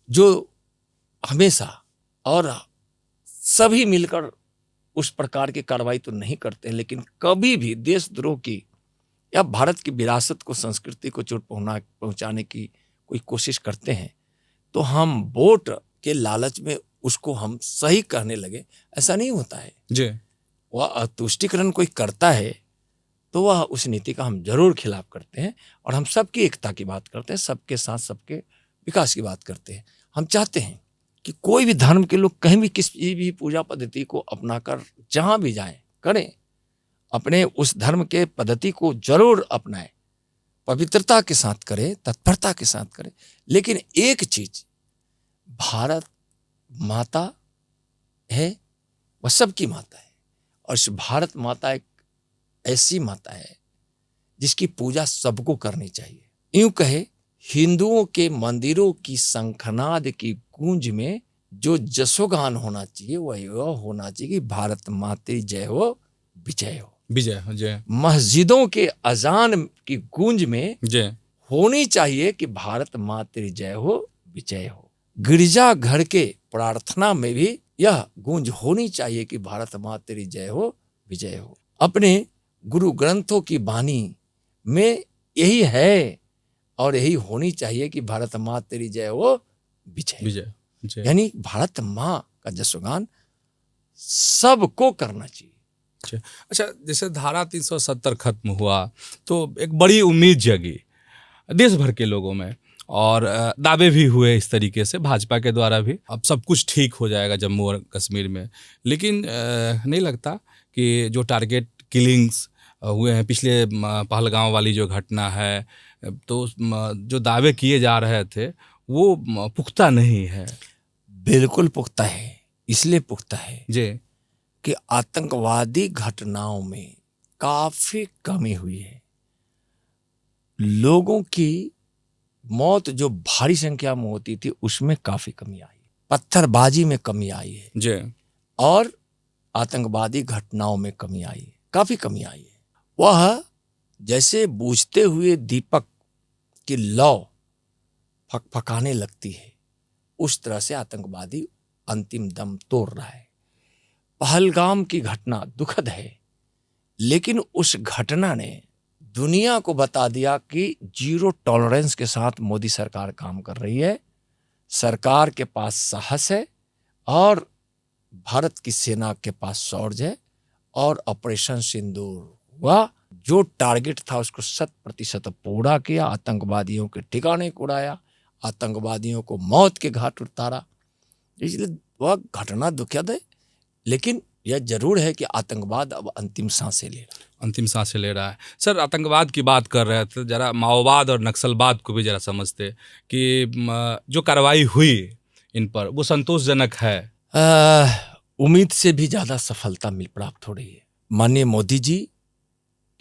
[SPEAKER 2] जो हमेशा और सभी मिलकर उस प्रकार की कार्रवाई तो नहीं करते हैं, लेकिन कभी भी देशद्रोह की या भारत की विरासत को, संस्कृति को चोट पहुंचाने की कोई कोशिश करते हैं तो हम वोट के लालच में उसको हम सही कहने लगे, ऐसा नहीं होता है
[SPEAKER 1] जी।
[SPEAKER 2] वह तुष्टीकरण कोई करता है तो वह उस नीति का हम जरूर खिलाफ करते हैं। और हम सबकी एकता की बात करते हैं, सबके साथ सबके विकास की बात करते हैं। हम चाहते हैं कि कोई भी धर्म के लोग कहीं भी किसी भी पूजा पद्धति को अपनाकर जहां भी जाएं करें, अपने उस धर्म के पद्धति को जरूर अपनाएं, पवित्रता के साथ करें, तत्परता के साथ करें। लेकिन एक चीज, भारत माता है, वह सबकी माता है। और इस भारत माता एक ऐसी माता है जिसकी पूजा सबको करनी चाहिए। यूं कहे, हिंदुओं के मंदिरों की शंखनाद की गूंज में जो जसोगान होना चाहिए वह होना चाहिए कि भारत माते जय हो, विजय हो।
[SPEAKER 1] विजय हो, जय।
[SPEAKER 2] मस्जिदों के अजान की गूंज में
[SPEAKER 1] जय
[SPEAKER 2] होनी चाहिए कि भारत माते जय हो, विजय हो। गिरजा घर के प्रार्थना में भी यह गूंज होनी चाहिए कि भारत माते जय हो, विजय हो। अपने गुरु ग्रंथों की वाणी में यही है और यही होनी चाहिए कि भारत माँ तेरी जय हो, विजय।
[SPEAKER 1] विजय।
[SPEAKER 2] यानी भारत माँ का जसोगान सबको करना चाहिए।
[SPEAKER 1] अच्छा, जैसे धारा 370 खत्म हुआ तो एक बड़ी उम्मीद जगी देश भर के लोगों में और दावे भी हुए इस तरीके से भाजपा के द्वारा भी, अब सब कुछ ठीक हो जाएगा जम्मू और कश्मीर में। लेकिन नहीं लगता कि जो टारगेट किलिंग्स हुए हैं, पिछले पहलगांव वाली जो घटना है, तो जो दावे किए जा रहे थे वो पुख्ता नहीं है?
[SPEAKER 2] बिल्कुल पुख्ता है। इसलिए पुख्ता है
[SPEAKER 1] जी
[SPEAKER 2] कि आतंकवादी घटनाओं में काफी कमी हुई है। लोगों की मौत जो भारी संख्या में होती थी उसमें काफी कमी आई, पत्थरबाजी में कमी आई है
[SPEAKER 1] जी, और
[SPEAKER 2] आतंकवादी घटनाओं में कमी आई है, काफी कमी आई है। वह जैसे बूझते हुए दीपक की लौ फकफकाने लगती है, उस तरह से आतंकवादी अंतिम दम तोड़ रहा है। पहलगाम की घटना दुखद है, लेकिन उस घटना ने दुनिया को बता दिया कि जीरो टॉलरेंस के साथ मोदी सरकार काम कर रही है। सरकार के पास साहस है और भारत की सेना के पास शौर्य है। और ऑपरेशन सिंदूर हुआ, जो टारगेट था उसको 100% पूरा किया, आतंकवादियों के ठिकाने को उड़ाया, आतंकवादियों को मौत के घाट उतारा। इसलिए वह घटना दुखद है, लेकिन यह जरूर है कि आतंकवाद अब अंतिम सांसें ले रहा है।
[SPEAKER 1] सर, आतंकवाद की बात कर रहे थे, जरा माओवाद और नक्सलवाद को भी जरा समझते कि जो कार्रवाई हुई इन पर वो संतोषजनक है?
[SPEAKER 2] उम्मीद से भी ज्यादा सफलता प्राप्त हो रही है। माननीय मोदी जी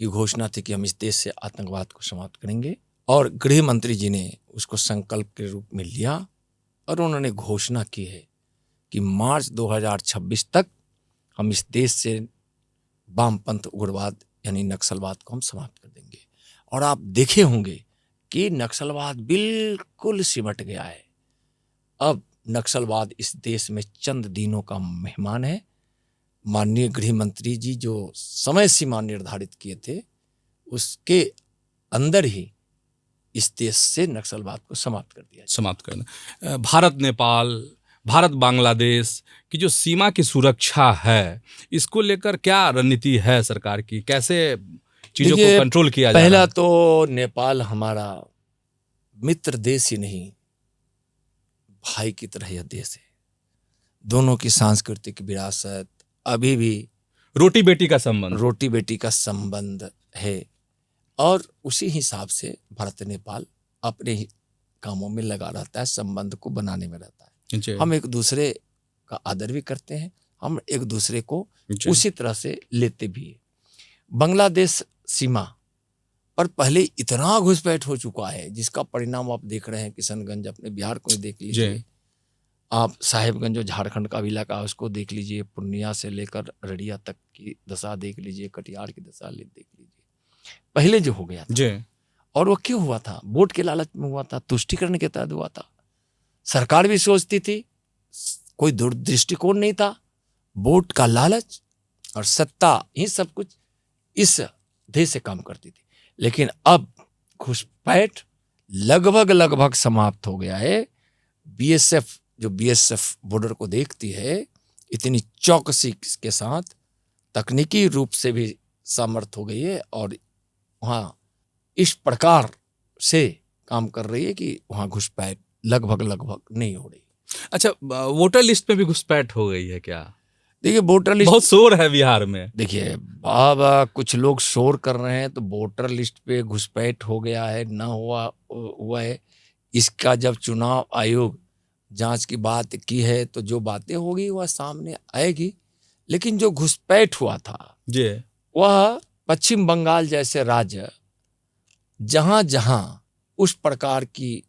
[SPEAKER 2] की घोषणा थी कि हम इस देश से आतंकवाद को समाप्त करेंगे, और गृह मंत्री जी ने उसको संकल्प के रूप में लिया और उन्होंने घोषणा की है कि मार्च 2026 तक हम इस देश से वामपंथ उग्रवाद यानी नक्सलवाद को हम समाप्त कर देंगे। और आप देखे होंगे कि नक्सलवाद बिल्कुल सिमट गया है। अब नक्सलवाद इस देश में चंद दिनों का मेहमान है। माननीय गृह मंत्री जी जो समय सीमा निर्धारित किए थे उसके अंदर ही इस देश से नक्सलवाद को समाप्त कर दिया जाए।
[SPEAKER 1] समाप्त करना। भारत नेपाल, भारत बांग्लादेश की जो सीमा की सुरक्षा है, इसको लेकर क्या रणनीति है सरकार की? कैसे चीजों को कंट्रोल किया जा रहा है?
[SPEAKER 2] पहला तो नेपाल हमारा मित्र देश ही नहीं, भाई की तरह यह देश है। दोनों की सांस्कृतिक विरासत, अभी भी
[SPEAKER 1] रोटी बेटी का संबंध,
[SPEAKER 2] रोटी बेटी का संबंध है और उसी हिसाब से भारत नेपाल अपने ही कामों में लगा रहता है, संबंध को बनाने में रहता है।
[SPEAKER 1] जी,
[SPEAKER 2] हम एक दूसरे का आदर भी करते हैं, हम एक दूसरे को
[SPEAKER 1] जी,
[SPEAKER 2] उसी तरह से लेते भी हैं। बांग्लादेश सीमा पर पहले इतना घुसपैठ हो चुका है जिसका परिणाम आप देख रहे हैं। किशनगंज, अपने बिहार को ही देख लीजिए, आप साहेबगंज जो झारखंड का इलाका है उसको देख लीजिए, पूर्णिया से लेकर अररिया तक की दशा देख लीजिए, कटिहार की दशा देख लीजिए। पहले जो हो गया था
[SPEAKER 1] जी,
[SPEAKER 2] और वो क्यों हुआ था? वोट के लालच में हुआ था, तुष्टीकरण के तहत हुआ था। सरकार भी सोचती थी, कोई दूरदृष्टिकोण नहीं था, वोट का लालच और सत्ता ही सब कुछ इस देश से काम करती थी। लेकिन अब घुसपैठ लगभग समाप्त हो गया है। बीएसएफ जो बीएसएफ बॉर्डर को देखती है, इतनी चौकसी के साथ तकनीकी रूप से भी सामर्थ हो गई है और वहाँ इस प्रकार से काम कर रही है कि वहाँ घुसपैठ लगभग नहीं हो रही।
[SPEAKER 1] अच्छा, वोटर लिस्ट में भी घुसपैठ हो गई है क्या?
[SPEAKER 2] देखिए वोटर लिस्ट,
[SPEAKER 1] बहुत शोर है बिहार में।
[SPEAKER 2] देखिए अब कुछ लोग शोर कर रहे हैं तो वोटर लिस्ट पे घुसपैठ हो गया है, ना हुआ है। इसका जब चुनाव आयोग जांच की बात की है तो जो बातें होगी वह सामने आएगी। लेकिन जो घुसपैठ हुआ था
[SPEAKER 1] जी,
[SPEAKER 2] वह पश्चिम बंगाल जैसे राज्य जहां जहां उस प्रकार की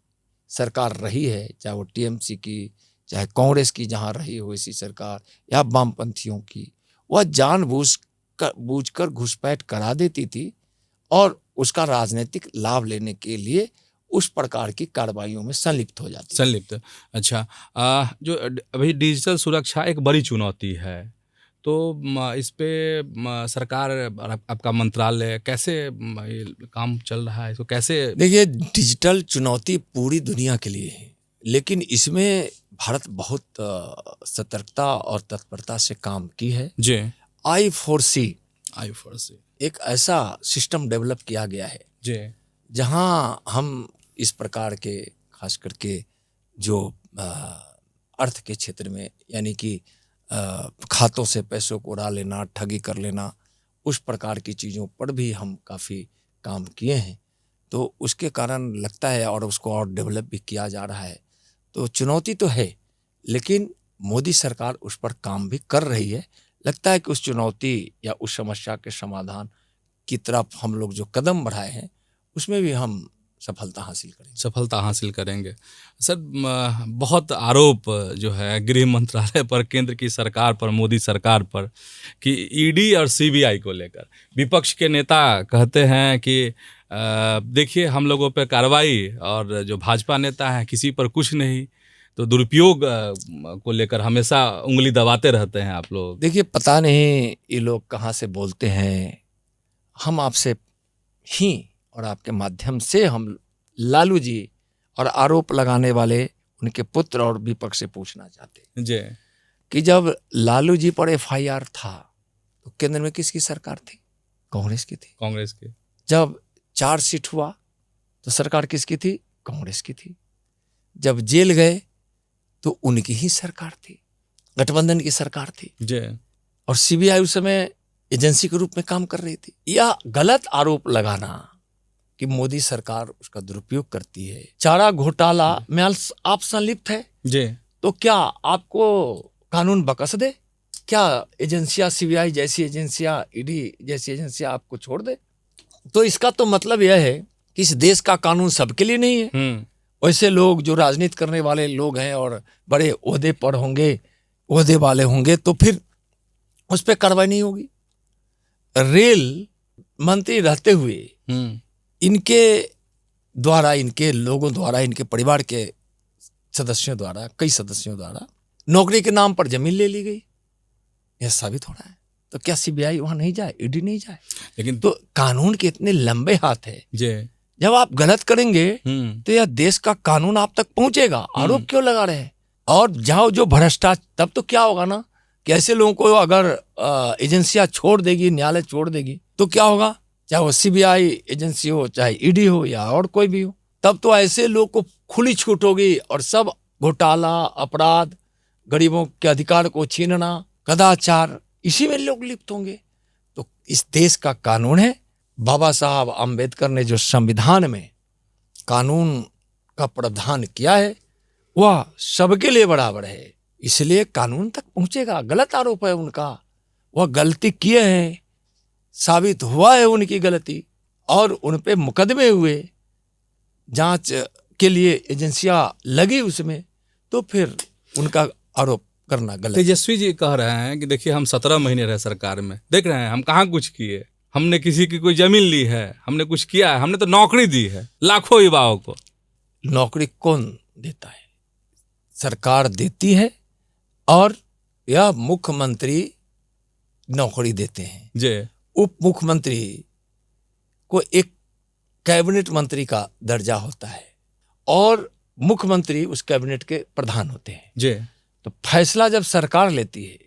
[SPEAKER 2] सरकार रही है, चाहे वो टीएमसी की, चाहे कांग्रेस की जहां रही हो इसी सरकार, या वामपंथियों की, वह जानबूझकर घुसपैठ करा देती थी और उसका राजनीतिक लाभ लेने के लिए उस प्रकार की कार्रवाइयों में संलिप्त हो जाती।
[SPEAKER 1] संलिप्त। अच्छा, जो अभी डिजिटल सुरक्षा एक बड़ी चुनौती है, तो इस पे सरकार और आपका मंत्रालय कैसे ये काम चल रहा है, इसको कैसे?
[SPEAKER 2] देखिए डिजिटल चुनौती पूरी दुनिया के लिए है, लेकिन इसमें भारत बहुत सतर्कता और तत्परता से काम की है।
[SPEAKER 1] जी,
[SPEAKER 2] I4C एक ऐसा सिस्टम डेवलप किया गया है
[SPEAKER 1] जी,
[SPEAKER 2] जहां हम इस प्रकार के खास करके जो अर्थ के क्षेत्र में, यानी कि खातों से पैसों को उड़ा लेना, ठगी कर लेना, उस प्रकार की चीज़ों पर भी हम काफ़ी काम किए हैं। तो उसके कारण लगता है और उसको और डेवलप भी किया जा रहा है। तो चुनौती तो है, लेकिन मोदी सरकार उस पर काम भी कर रही है। लगता है कि उस चुनौती या उस समस्या के समाधान की तरफ हम लोग जो कदम बढ़ाए हैं उसमें भी हम सफलता हासिल करेंगे।
[SPEAKER 1] सर, बहुत आरोप जो है गृह मंत्रालय पर, केंद्र की सरकार पर, मोदी सरकार पर, कि ईडी और सीबीआई को लेकर विपक्ष के नेता कहते हैं कि देखिए हम लोगों पर कार्रवाई, और जो भाजपा नेता हैं किसी पर कुछ नहीं। तो दुरुपयोग को लेकर हमेशा उंगली दबाते रहते हैं आप लोग।
[SPEAKER 2] देखिए पता नहीं ये लोग कहाँ से बोलते हैं। हम आपसे ही और आपके माध्यम से हम लालू जी और आरोप लगाने वाले उनके पुत्र और विपक्ष से पूछना चाहते हैं
[SPEAKER 1] जी,
[SPEAKER 2] कि जब लालू जी पर एफआईआर था तो केंद्र में किसकी सरकार थी? कांग्रेस की थी।
[SPEAKER 1] कांग्रेस के।
[SPEAKER 2] जब चार्जशीट हुआ तो सरकार किसकी थी? कांग्रेस की थी। जब जेल गए तो उनकी ही सरकार थी, गठबंधन की सरकार थी।
[SPEAKER 1] जी,
[SPEAKER 2] और सीबीआई उस समय एजेंसी के रूप में काम कर रही थी। यह गलत आरोप लगाना कि मोदी सरकार उसका दुरुपयोग करती है, चारा घोटाला में आप संलिप्त है,
[SPEAKER 1] जी,
[SPEAKER 2] तो क्या आपको कानून बकस दे? क्या एजेंसियां, सीबीआई जैसी एजेंसियां, ईडी जैसी एजेंसियां आपको छोड़ दे? तो इसका तो मतलब यह है कि इस देश का कानून सबके लिए नहीं है। वैसे लोग जो राजनीति करने वाले लोग हैं और बड़े ओहदे पर होंगे, ओहदे वाले होंगे, तो फिर उस पर कार्रवाई नहीं होगी। रेल मंत्री रहते हुए इनके द्वारा, इनके लोगों द्वारा, इनके परिवार के सदस्यों द्वारा, कई सदस्यों द्वारा नौकरी के नाम पर जमीन ले ली गई, यह साबित हो रहा है। तो क्या सीबीआई वहां नहीं जाए, ईडी नहीं जाए?
[SPEAKER 1] लेकिन
[SPEAKER 2] तो कानून के इतने लंबे हाथ है,
[SPEAKER 1] जी
[SPEAKER 2] जब आप गलत करेंगे तो यह देश का कानून आप तक पहुंचेगा। आरोप क्यों लगा रहे हैं? और जाओ जो भ्रष्टाचार, तब तो क्या होगा ना कि ऐसे लोगों को अगर एजेंसियां छोड़ देगी, न्यायालय छोड़ देगी, तो क्या होगा? चाहे वो सीबीआई एजेंसी हो, चाहे ईडी हो या और कोई भी हो, तब तो ऐसे लोग को खुली छूट होगी और सब घोटाला, अपराध, गरीबों के अधिकार को छीनना, कदाचार, इसी में लोग लिप्त होंगे। तो इस देश का कानून है। बाबा साहब आम्बेडकर ने जो संविधान में कानून का प्रावधान किया है वह सबके लिए बराबर है, इसलिए कानून तक पहुंचेगा। गलत आरोप है उनका, वह गलती किए हैं, साबित हुआ है उनकी गलती, और उन पे मुकदमे हुए, जांच के लिए एजेंसियां लगी उसमें, तो फिर उनका आरोप करना गलत।
[SPEAKER 1] तेजस्वी जी कह रहे हैं कि देखिए हम 17 महीने रहे सरकार में, देख रहे हैं हम कहाँ कुछ किए, हमने किसी की कोई जमीन ली है, हमने कुछ किया है, हमने तो नौकरी दी है लाखों युवाओं को।
[SPEAKER 2] नौकरी कौन देता है? सरकार देती है, और यह मुख्यमंत्री नौकरी देते हैं।
[SPEAKER 1] जी
[SPEAKER 2] उप मुख्यमंत्री को एक कैबिनेट मंत्री का दर्जा होता है, और मुख्यमंत्री उस कैबिनेट के प्रधान होते हैं।
[SPEAKER 1] जी
[SPEAKER 2] तो फैसला जब सरकार लेती है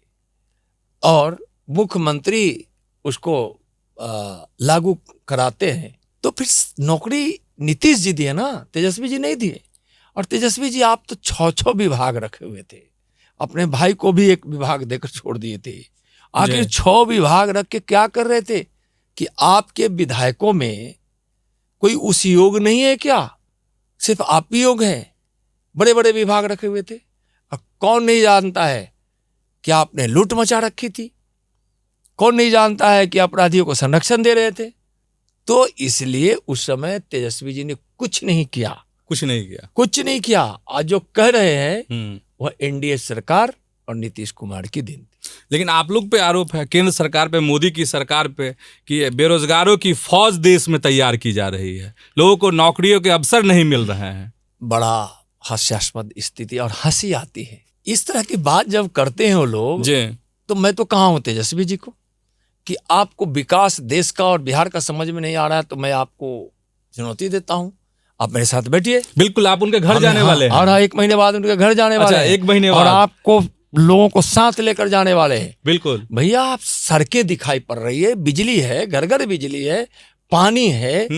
[SPEAKER 2] और मुख्यमंत्री उसको लागू कराते हैं, तो फिर नौकरी नीतीश जी दिए ना, तेजस्वी जी नहीं दिए। और तेजस्वी जी आप तो 6 विभाग रखे हुए थे, अपने भाई को भी एक विभाग देकर छोड़ दिए थे। आखिर 6 विभाग रख के क्या कर रहे थे? कि आपके विधायकों में कोई उस योग नहीं है क्या? सिर्फ आप ही योग है? बड़े बड़े विभाग रखे हुए थे। और कौन नहीं जानता है कि आपने लूट मचा रखी थी? कौन नहीं जानता है कि अपराधियों को संरक्षण दे रहे थे? तो इसलिए उस समय तेजस्वी जी ने कुछ नहीं किया,
[SPEAKER 1] कुछ नहीं किया,
[SPEAKER 2] कुछ नहीं किया। आज जो कह रहे हैं वह एनडीए सरकार और नीतीश कुमार की देन थी।
[SPEAKER 1] लेकिन आप लोग पे आरोप है, केंद्र सरकार पे, मोदी की सरकार पे, कि बेरोजगारों की फौज देश में तैयार की जा रही है, लोगों को नौकरियों के अवसर नहीं मिल रहे हैं।
[SPEAKER 2] बड़ा हास्यास्पद स्थिति, और हंसी आती है इस तरह की बात जब करते हैं वो लोग। तो मैं तो कहा हूं तेजस्वी जी को कि आपको विकास देश का और बिहार का समझ में नहीं आ रहा है, तो मैं आपको चुनौती देता हूं, आप मेरे साथ बैठिए।
[SPEAKER 1] बिल्कुल, आप उनके घर जाने वाले हैं।
[SPEAKER 2] और 1 महीने बाद उनके घर जाने वाले हैं।
[SPEAKER 1] 1 महीने बाद,
[SPEAKER 2] और आपको लोगों को साथ लेकर जाने वाले हैं।
[SPEAKER 1] बिल्कुल
[SPEAKER 2] भैया, आप सड़कें दिखाई पड़ रही है, बिजली है, घर घर बिजली है, पानी है,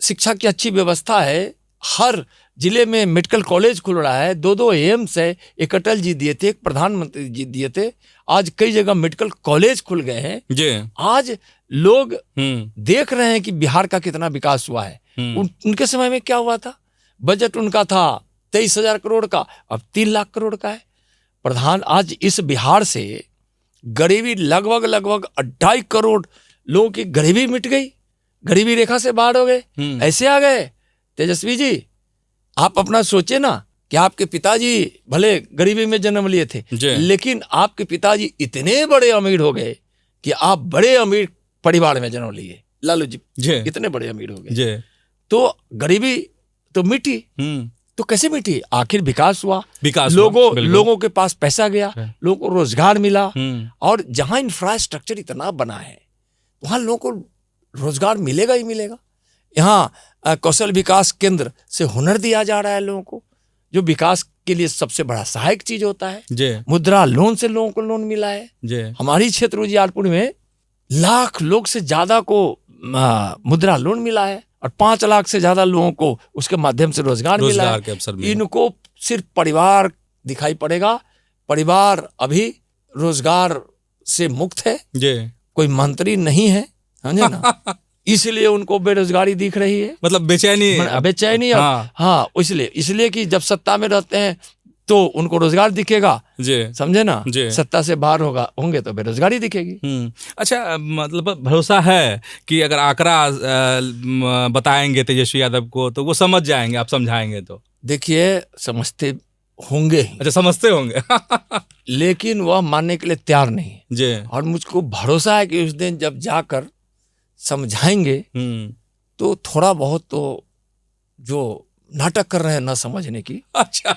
[SPEAKER 2] शिक्षा की अच्छी व्यवस्था है, हर जिले में मेडिकल कॉलेज खुल रहा है, 2 एम्स है, एक अटल जी दिए थे, एक प्रधानमंत्री जी दिए थे, आज कई जगह मेडिकल कॉलेज खुल गए हैं जी। आज लोग देख रहे हैं कि बिहार का कितना विकास हुआ है। उनके समय में क्या हुआ था? बजट उनका था 23,000 करोड़ का, अब 3 लाख करोड़ का है। प्रधान आज इस बिहार से गरीबी लगभग 2.5 करोड़ लोगों की गरीबी मिट गई, गरीबी रेखा से बाहर हो गए, ऐसे आ गए। तेजस्वी जी, आप अपना सोचे ना कि आपके पिताजी भले गरीबी में जन्म लिए थे, लेकिन आपके पिताजी इतने बड़े अमीर हो गए कि आप बड़े अमीर परिवार में जन्म लिए। लालू जी इतने बड़े अमीर हो गए, तो गरीबी तो मिटी। तो कैसे मिटी? आखिर विकास हुआ, लोगों के पास पैसा गया, लोगों को रोजगार मिला। और जहां इंफ्रास्ट्रक्चर इतना बना है वहां लोगों को रोजगार मिलेगा ही मिलेगा। यहाँ कौशल विकास केंद्र से हुनर दिया जा रहा है लोगों को, जो विकास के लिए सबसे बड़ा सहायक चीज होता है। मुद्रा लोन से लोगों को लोन मिला है। हमारी क्षेत्र उजियारपुर में 1 लाख लोग से ज्यादा को मुद्रा लोन मिला है, और 5 लाख से ज्यादा लोगों को उसके माध्यम से रोजगार मिला है। इनको सिर्फ परिवार दिखाई पड़ेगा, परिवार अभी रोजगार से मुक्त है, कोई मंत्री नहीं है, समझे ना? इसलिए उनको बेरोजगारी दिख रही है, मतलब बेचैनी। हाँ, इसलिए कि जब सत्ता में रहते हैं तो उनको रोजगार दिखेगा, समझे ना? सत्ता से बाहर होंगे तो बेरोजगारी दिखेगी।
[SPEAKER 1] अच्छा, मतलब भरोसा है कि अगर आंकड़ा बताएंगे तेजस्वी यादव को तो वो समझ जाएंगे, आप समझाएंगे तो?
[SPEAKER 2] देखिए, समझते होंगे।
[SPEAKER 1] अच्छा, समझते होंगे
[SPEAKER 2] लेकिन वह मानने के लिए तैयार नहीं। और मुझको भरोसा है कि उस दिन जब जाकर समझाएंगे तो थोड़ा बहुत तो जो नाटक कर रहे हैं ना समझने की, अच्छा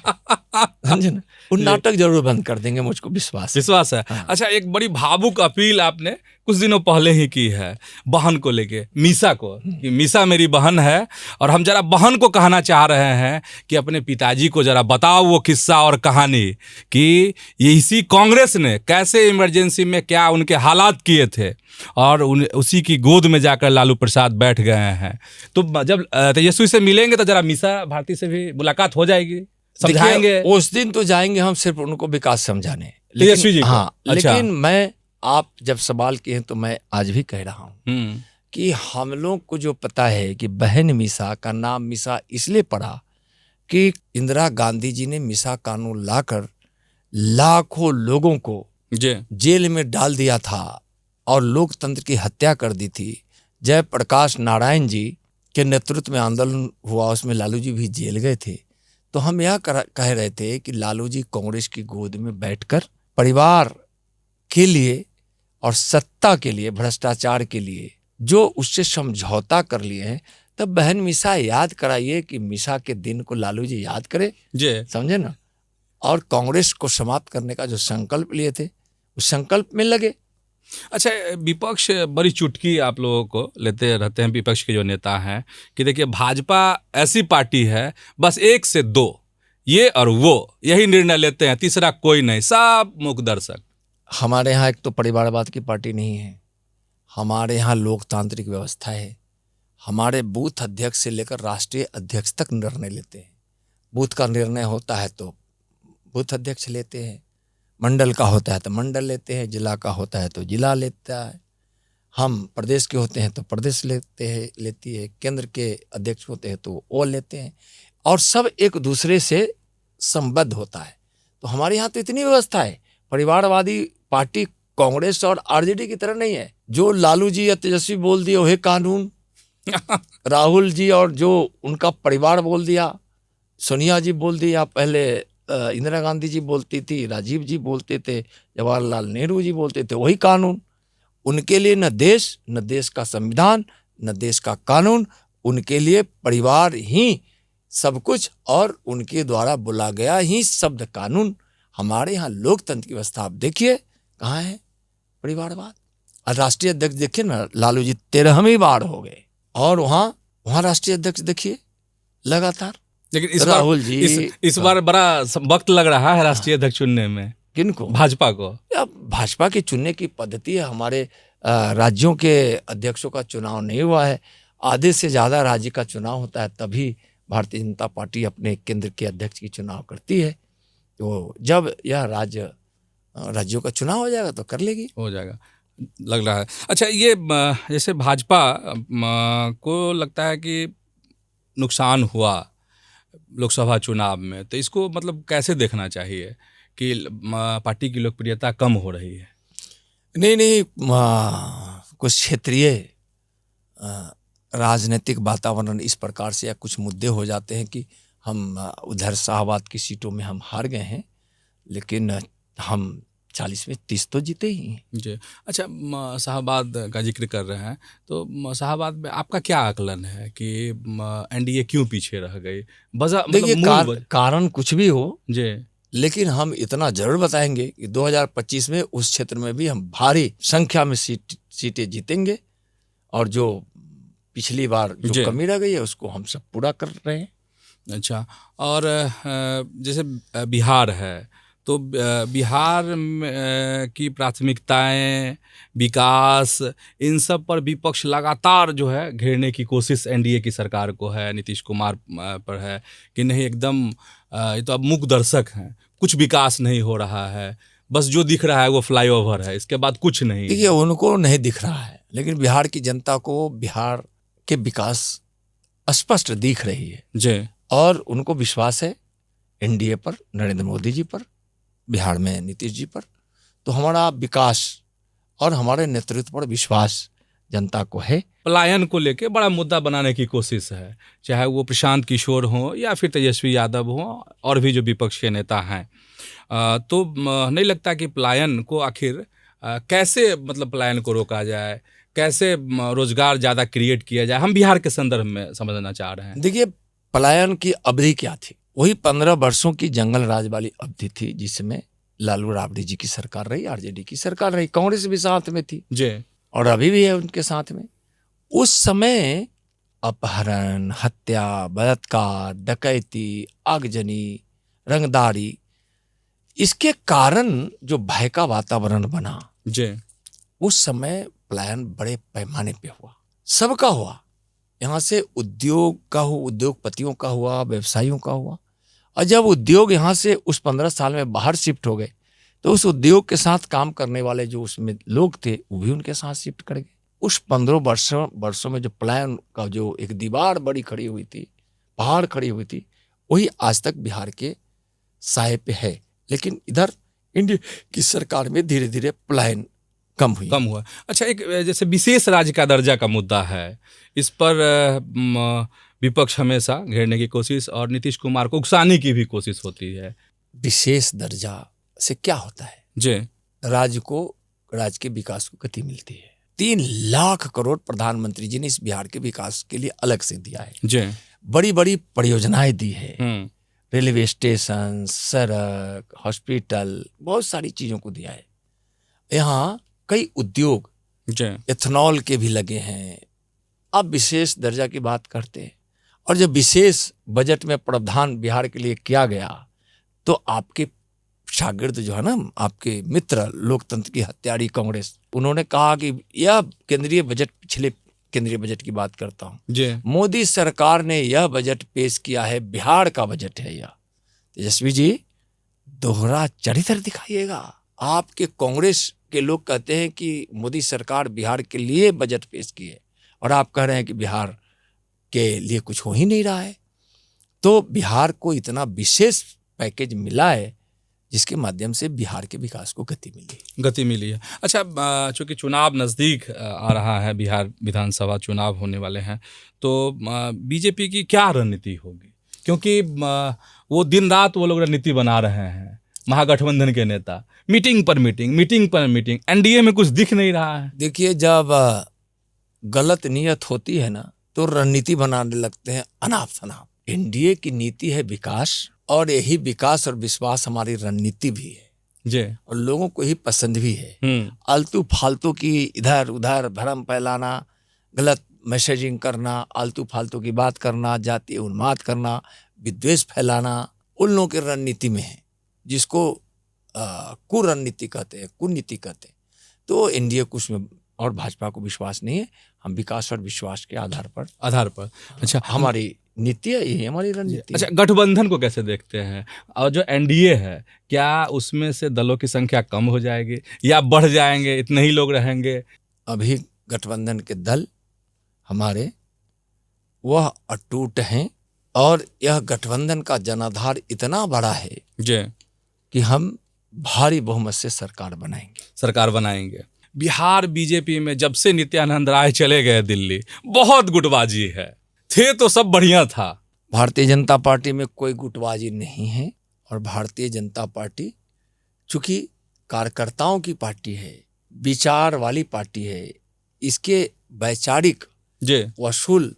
[SPEAKER 2] समझे ना, वो नाटक जरूर बंद कर देंगे, मुझको विश्वास है।
[SPEAKER 1] विश्वास है।
[SPEAKER 2] हाँ।
[SPEAKER 1] अच्छा, एक बड़ी भावुक अपील आपने कुछ दिनों पहले ही की है बहन को लेके, मीसा को, कि मीसा मेरी बहन है और हम जरा बहन को कहना चाह रहे हैं कि अपने पिताजी को जरा बताओ वो किस्सा और कहानी कि ये इसी कांग्रेस ने कैसे इमरजेंसी में क्या उनके हालात किए थे और उसी की गोद में जाकर लालू प्रसाद बैठ गए हैं। तो जब तेजस्वी से मिलेंगे तो जरा मीसा भारती से भी मुलाकात हो जाएगी, समझाएंगे।
[SPEAKER 2] देखिए, उस दिन तो जाएंगे हम सिर्फ उनको विकास समझाने,
[SPEAKER 1] तेजस्वी जी को?
[SPEAKER 2] हाँ।
[SPEAKER 1] अच्छा।
[SPEAKER 2] लेकिन मैं, आप जब सवाल किए हैं तो मैं आज भी कह रहा हूँ कि हम लोग को जो पता है कि बहन मीसा का नाम मीसा इसलिए पड़ा कि इंदिरा गांधी जी ने मीसा कानून लाकर लाखों लोगों को जेल में डाल दिया था और लोकतंत्र की हत्या कर दी थी। जयप्रकाश नारायण जी के नेतृत्व में आंदोलन हुआ, उसमें लालू जी भी जेल गए थे। तो हम यह कह रहे थे कि लालू जी कांग्रेस की गोद में बैठकर परिवार के लिए और सत्ता के लिए, भ्रष्टाचार के लिए जो उससे समझौता कर लिए हैं, तब बहन मीसा याद कराइए कि मीसा के दिन को लालू जी याद करे, समझे ना, और कांग्रेस को समाप्त करने का जो संकल्प लिए थे उस संकल्प में लगे।
[SPEAKER 1] अच्छा, विपक्ष बड़ी चुटकी आप लोगों को लेते रहते हैं, विपक्ष के जो नेता हैं, कि देखिए भाजपा ऐसी पार्टी है बस एक से दो, ये और वो यही निर्णय लेते हैं, तीसरा कोई नहीं, सब मूक दर्शक।
[SPEAKER 2] हमारे यहाँ एक तो परिवारवाद की पार्टी नहीं है, हमारे यहाँ लोकतांत्रिक व्यवस्था है। हमारे बूथ अध्यक्ष से लेकर राष्ट्रीय अध्यक्ष तक निर्णय लेते हैं। बूथ का निर्णय होता है तो बूथ अध्यक्ष लेते हैं, मंडल का होता है तो मंडल लेते हैं, जिला का होता है तो जिला लेता है, हम प्रदेश के होते हैं तो प्रदेश लेती है, केंद्र के अध्यक्ष होते हैं तो वो लेते हैं, और सब एक दूसरे से संबद्ध होता है। तो हमारे यहाँ तो इतनी व्यवस्था है। परिवारवादी पार्टी कांग्रेस और आरजेडी की तरह नहीं है, जो लालू जी या तेजस्वी बोल दिए वही कानून, राहुल जी और जो उनका परिवार बोल दिया, सोनिया जी बोल दिया, पहले इंदिरा गांधी जी बोलती थी, राजीव जी बोलते थे, जवाहरलाल नेहरू जी बोलते थे, वही कानून। उनके लिए न देश का संविधान, न देश का कानून, उनके लिए परिवार ही सब कुछ और उनके द्वारा बोला गया ही शब्द कानून। हमारे यहाँ लोकतंत्र की व्यवस्था आप देखिए कहाँ है, परिवारवाद। और राष्ट्रीय अध्यक्ष देखिए ना, लालू जी 13वीं बार हो गए और वहाँ राष्ट्रीय अध्यक्ष देखिए लगातार।
[SPEAKER 1] लेकिन इस
[SPEAKER 2] राहुल जी
[SPEAKER 1] इस बार बड़ा वक्त लग रहा है राष्ट्रीय अध्यक्ष चुनने में।
[SPEAKER 2] किनको?
[SPEAKER 1] भाजपा को।
[SPEAKER 2] भाजपा की चुनने की पद्धति है, हमारे राज्यों के अध्यक्षों का चुनाव नहीं हुआ है। आधे से ज़्यादा राज्य का चुनाव होता है, तभी भारतीय जनता पार्टी अपने केंद्र के अध्यक्ष की चुनाव करती है। तो जब यह राज्यों का चुनाव हो जाएगा तो कर लेगी,
[SPEAKER 1] हो जाएगा लग रहा है। अच्छा, ये जैसे भाजपा को लगता है कि नुकसान हुआ लोकसभा चुनाव में, तो इसको मतलब कैसे देखना चाहिए कि पार्टी की लोकप्रियता कम हो रही है?
[SPEAKER 2] नहीं, कुछ क्षेत्रीय राजनीतिक वातावरण इस प्रकार से या कुछ मुद्दे हो जाते हैं कि हम उधर शाहबाद की सीटों में हम हार गए हैं, लेकिन हम 40 में 30 तो जीते ही हैं।
[SPEAKER 1] जी। अच्छा, शाहबाद का जिक्र कर रहे हैं, तो शाहबाद में आपका क्या आकलन है कि एनडीए क्यों पीछे रह गई?
[SPEAKER 2] देखिए, कारण कुछ भी हो
[SPEAKER 1] जी,
[SPEAKER 2] लेकिन हम इतना जरूर बताएंगे कि 2025 में उस क्षेत्र में भी हम भारी संख्या में सीटें जीतेंगे, और जो पिछली बार जो कमी रह गई है उसको हम सब पूरा कर रहे हैं।
[SPEAKER 1] अच्छा, और जैसे बिहार है, तो बिहार की प्राथमिकताएं, विकास, इन सब पर विपक्ष लगातार जो है घेरने की कोशिश एनडीए की सरकार को है, नीतीश कुमार पर है कि नहीं एकदम ये तो अब मूक दर्शक हैं, कुछ विकास नहीं हो रहा है, बस जो दिख रहा है वो फ्लाईओवर है, इसके बाद कुछ नहीं।
[SPEAKER 2] देखिए, उनको नहीं दिख रहा है, लेकिन बिहार की जनता को बिहार के विकास स्पष्ट दिख रही है
[SPEAKER 1] जी,
[SPEAKER 2] और उनको विश्वास है एनडीए पर, नरेंद्र मोदी जी पर, बिहार में नीतीश जी पर। तो हमारा विकास और हमारे नेतृत्व पर विश्वास जनता को है।
[SPEAKER 1] पलायन को लेके बड़ा मुद्दा बनाने की कोशिश है, चाहे वो प्रशांत किशोर हों या फिर तेजस्वी यादव हों और भी जो विपक्ष के नेता हैं। तो नहीं लगता कि पलायन को आखिर कैसे, मतलब पलायन को रोका जाए, कैसे रोजगार ज़्यादा क्रिएट किया जाए, हम बिहार के संदर्भ में समझना चाह रहे हैं।
[SPEAKER 2] देखिए, पलायन की अवधि क्या थी? वही 15 वर्षों की जंगल राज वाली अवधि थी जिसमें लालू राबड़ी जी की सरकार रही, आरजेडी की सरकार रही, कांग्रेस भी साथ में थी
[SPEAKER 1] जी
[SPEAKER 2] और अभी भी है उनके साथ में। उस समय अपहरण, हत्या, बलात्कार, डकैती, आगजनी, रंगदारी, इसके कारण जो भय का वातावरण बना,
[SPEAKER 1] जी
[SPEAKER 2] उस समय पलायन बड़े पैमाने पे हुआ, सबका हुआ। यहाँ से उद्योग का हुआ, उद्योगपतियों का हुआ, व्यवसायियों का हुआ। और जब उद्योग यहाँ से उस 15 साल में बाहर शिफ्ट हो गए तो उस उद्योग के साथ काम करने वाले जो उसमें लोग थे वो भी उनके साथ शिफ्ट कर गए। उस 15 वर्षों में जो पलायन का जो एक दीवार बड़ी खड़ी हुई थी, पहाड़ खड़ी हुई थी, वही आज तक बिहार के साए पे है। लेकिन इधर इंडिया की सरकार में धीरे धीरे पलायन कम हुआ।
[SPEAKER 1] अच्छा, एक जैसे विशेष राज्य का दर्जा का मुद्दा है, इस पर विपक्ष हमेशा घेरने की कोशिश और नीतीश कुमार को उकसाने की भी कोशिश होती है।
[SPEAKER 2] विशेष दर्जा से क्या होता है?
[SPEAKER 1] जी
[SPEAKER 2] राज्य के विकास को गति मिलती है। 3 लाख करोड़ प्रधानमंत्री जी ने इस बिहार के विकास के लिए अलग से दिया है।
[SPEAKER 1] जी
[SPEAKER 2] बड़ी बड़ी परियोजनाएं दी है, रेलवे स्टेशन, सड़क, हॉस्पिटल, बहुत सारी चीजों को दिया है। यहाँ कई उद्योग एथेनॉल के भी लगे हैं। अब विशेष दर्जा की बात करते हैं और जब विशेष बजट में प्रावधान बिहार के लिए किया गया तो आपके शागिर्द जो है ना, आपके मित्र लोकतंत्र की हत्यारी कांग्रेस, उन्होंने कहा कि यह केंद्रीय बजट, पिछले केंद्रीय बजट की बात करता हूँ, मोदी सरकार ने यह बजट पेश किया है, बिहार का बजट है यह। तेजस्वी जी, दोहरा चरित्र दिखाइएगा। आपके कांग्रेस के लोग कहते हैं कि मोदी सरकार बिहार के लिए बजट पेश की है और आप कह रहे हैं कि बिहार के लिए कुछ हो ही नहीं रहा है। तो बिहार को इतना विशेष पैकेज मिला है जिसके माध्यम से बिहार के विकास को गति मिली है। अच्छा, चूंकि चुनाव नज़दीक आ रहा है, बिहार विधानसभा चुनाव होने वाले हैं, तो बीजेपी की क्या रणनीति होगी? क्योंकि वो दिन रात वो लोग रणनीति बना रहे हैं, महागठबंधन के नेता, मीटिंग पर मीटिंग, एनडीए में कुछ दिख नहीं रहा है। देखिए, जब गलत नीयत होती है ना तो रणनीति बनाने लगते हैं अनाप शनाप। एनडीए की नीति है विकास, और यही विकास और विश्वास हमारी रणनीति भी है
[SPEAKER 1] जी,
[SPEAKER 2] और लोगों को ही पसंद भी है। आलतू फालतू की इधर उधर भ्रम फैलाना, गलत मैसेजिंग करना, आलतू फालतू की बात करना, जातीय उन्माद करना, विद्वेष फैलाना, उन लोगों की रणनीति में है, जिसको कुरणनीति कहते हैं, कुनीति कहते हैं। तो एनडीए को उसमें और भाजपा को विश्वास नहीं है। हम विकास और विश्वास के आधार पर
[SPEAKER 1] अच्छा,
[SPEAKER 2] हमारी नीति है, यही हमारी रणनीति।
[SPEAKER 1] अच्छा, गठबंधन को कैसे देखते हैं? और जो एनडीए है, क्या उसमें से दलों की संख्या कम हो जाएगी या बढ़ जाएंगे, इतने ही लोग रहेंगे?
[SPEAKER 2] अभी गठबंधन के दल हमारे वह अटूट हैं और यह गठबंधन का जनाधार इतना बड़ा है
[SPEAKER 1] जी
[SPEAKER 2] कि हम भारी बहुमत से सरकार बनाएंगे।
[SPEAKER 1] बिहार बीजेपी में जब से नित्यानंद राय चले गए दिल्ली, बहुत गुटबाजी है। थे तो सब बढ़िया था।
[SPEAKER 2] भारतीय जनता पार्टी में कोई गुटबाजी नहीं है और भारतीय जनता पार्टी चूंकि कार्यकर्ताओं की पार्टी है, विचार वाली पार्टी है, इसके वैचारिक वसूल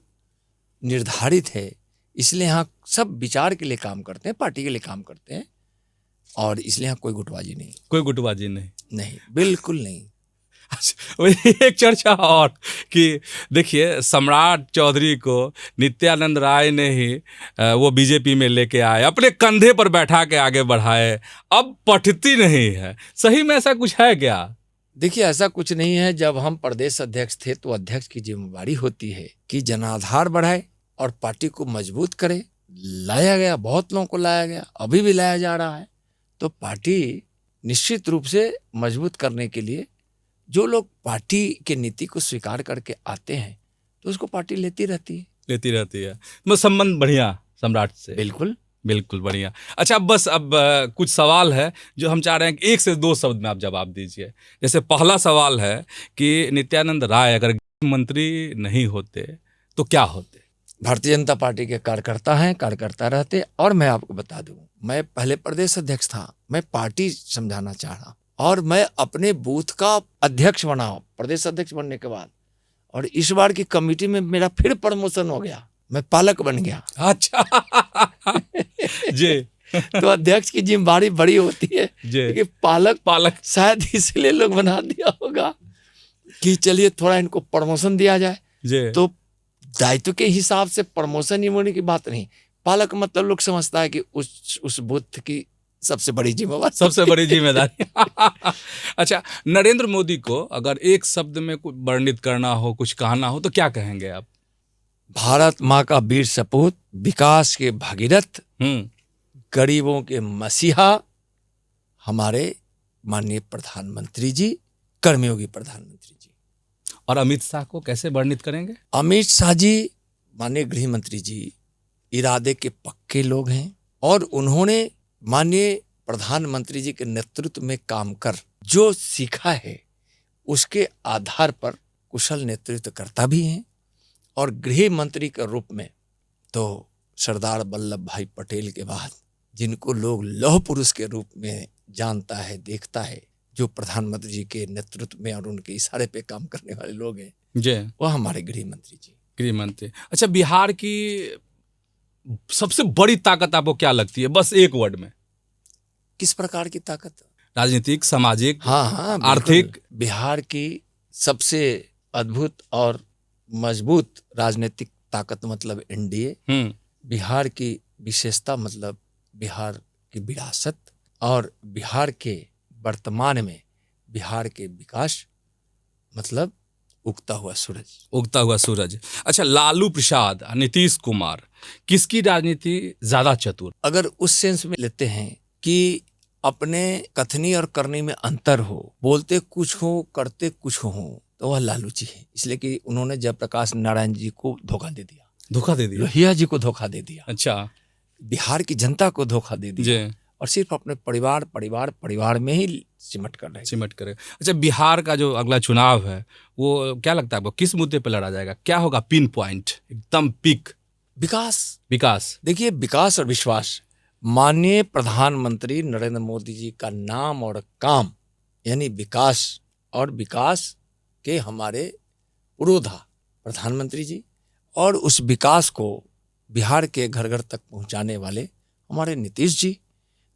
[SPEAKER 2] निर्धारित है, इसलिए यहाँ सब विचार के लिए काम करते हैं, पार्टी के लिए काम करते हैं और इसलिए यहाँ कोई गुटबाजी नहीं, बिल्कुल नहीं।
[SPEAKER 1] एक चर्चा और कि देखिए, सम्राट चौधरी को नित्यानंद राय ने ही वो बीजेपी में लेके आए, अपने कंधे पर बैठा के आगे बढ़ाए, अब पटती नहीं है। सही में ऐसा कुछ है क्या?
[SPEAKER 2] देखिए, ऐसा कुछ नहीं है। जब हम प्रदेश अध्यक्ष थे तो अध्यक्ष की जिम्मेदारी होती है कि जनाधार बढ़ाए और पार्टी को मजबूत करे। लाया गया, बहुत लोगों को लाया गया, अभी भी लाया जा रहा है। तो पार्टी निश्चित रूप से मजबूत करने के लिए जो लोग पार्टी के नीति को स्वीकार करके आते हैं तो उसको पार्टी लेती रहती है।
[SPEAKER 1] मतलब संबंध बढ़िया सम्राट से? बिल्कुल बढ़िया। अच्छा, अब कुछ सवाल है जो हम चाह रहे हैं कि 1 से 2 शब्द में आप जवाब दीजिए। जैसे पहला सवाल है कि नित्यानंद राय अगर मंत्री नहीं होते तो क्या होते?
[SPEAKER 2] भारतीय जनता पार्टी के कार्यकर्ता रहते। और मैं आपको बता दूं, मैं पहले प्रदेश अध्यक्ष था, मैं पार्टी समझाना चाह रहा और मैं अपने बूथ का अध्यक्ष बना प्रदेश अध्यक्ष बनने के बाद, और इस बार की कमेटी में मेरा फिर प्रमोशन हो गया, मैं पालक बन गया।
[SPEAKER 1] अच्छा जी
[SPEAKER 2] तो अध्यक्ष की जिम्मेदारी बड़ी होती है
[SPEAKER 1] जी
[SPEAKER 2] कि पालक
[SPEAKER 1] पालक
[SPEAKER 2] शायद इसलिए लोग बना दिया होगा कि चलिए थोड़ा इनको प्रमोशन दिया जाए।
[SPEAKER 1] जी
[SPEAKER 2] तो दायित्व के हिसाब से प्रमोशन ही होने की बात नहीं, पालक मतलब लोग समझता है कि उस बुथ की सबसे बड़ी जिम्मेवारी,
[SPEAKER 1] सबसे बड़ी जिम्मेदारी। अच्छा, नरेंद्र मोदी को अगर एक शब्द में कुछ वर्णित करना हो, कुछ कहना हो, तो क्या कहेंगे आप?
[SPEAKER 2] भारत माँ का वीर सपूत, विकास के भगीरथ, गरीबों के मसीहा, हमारे माननीय प्रधानमंत्री जी, कर्मयोगी प्रधानमंत्री जी।
[SPEAKER 1] और अमित शाह को कैसे वर्णित करेंगे?
[SPEAKER 2] अमित शाह जी माननीय गृह मंत्री जी इरादे के पक्के लोग हैं और उन्होंने माननीय प्रधानमंत्री जी के नेतृत्व में काम कर जो सीखा है उसके आधार पर कुशल नेतृत्व करता भी हैं। और गृह मंत्री के रूप में तो सरदार वल्लभ भाई पटेल के बाद जिनको लोग लौह पुरुष के रूप में जानता है, देखता है, जो प्रधानमंत्री जी के नेतृत्व में और उनके इशारे पे काम करने वाले लोग हैं,
[SPEAKER 1] जी
[SPEAKER 2] वह हमारे गृह मंत्री जी।
[SPEAKER 1] गृह मंत्री। अच्छा, बिहार की सबसे बड़ी ताकत आपको क्या लगती है, बस एक वर्ड में?
[SPEAKER 2] किस प्रकार की ताकत?
[SPEAKER 1] राजनीतिक, सामाजिक,
[SPEAKER 2] हाँ,
[SPEAKER 1] आर्थिक।
[SPEAKER 2] बिहार की सबसे अद्भुत और मजबूत राजनीतिक ताकत मतलब एनडीए। बिहार की विशेषता मतलब बिहार की विरासत और बिहार के वर्तमान में बिहार के विकास मतलब उगता हुआ सूरज।
[SPEAKER 1] उगता हुआ सूरज। अच्छा, लालू प्रसाद, नीतीश कुमार, किसकी राजनीति ज्यादा चतुर?
[SPEAKER 2] अगर उस सेंस में लेते हैं कि अपने कथनी और करनी में अंतर हो, बोलते कुछ हो करते कुछ हो, तो वह लालू जी है। इसलिए कि उन्होंने जयप्रकाश नारायण जी को धोखा दे दिया, लोहिया जी को धोखा दे दिया,
[SPEAKER 1] अच्छा,
[SPEAKER 2] बिहार की जनता को धोखा दे दिया और सिर्फ अपने परिवार में ही सिमट कर रहे।
[SPEAKER 1] अच्छा, बिहार का जो अगला चुनाव है वो क्या लगता है आपको, किस मुद्दे पे लड़ा जाएगा? क्या होगा पिन पॉइंट, एकदम पिक? विकास।
[SPEAKER 2] देखिए, विकास और विश्वास, माननीय प्रधानमंत्री नरेंद्र मोदी जी का नाम और काम यानी विकास, और विकास के हमारे पुरोधा प्रधानमंत्री जी, और उस विकास को बिहार के घर घर तक पहुंचाने वाले हमारे नीतीश जी।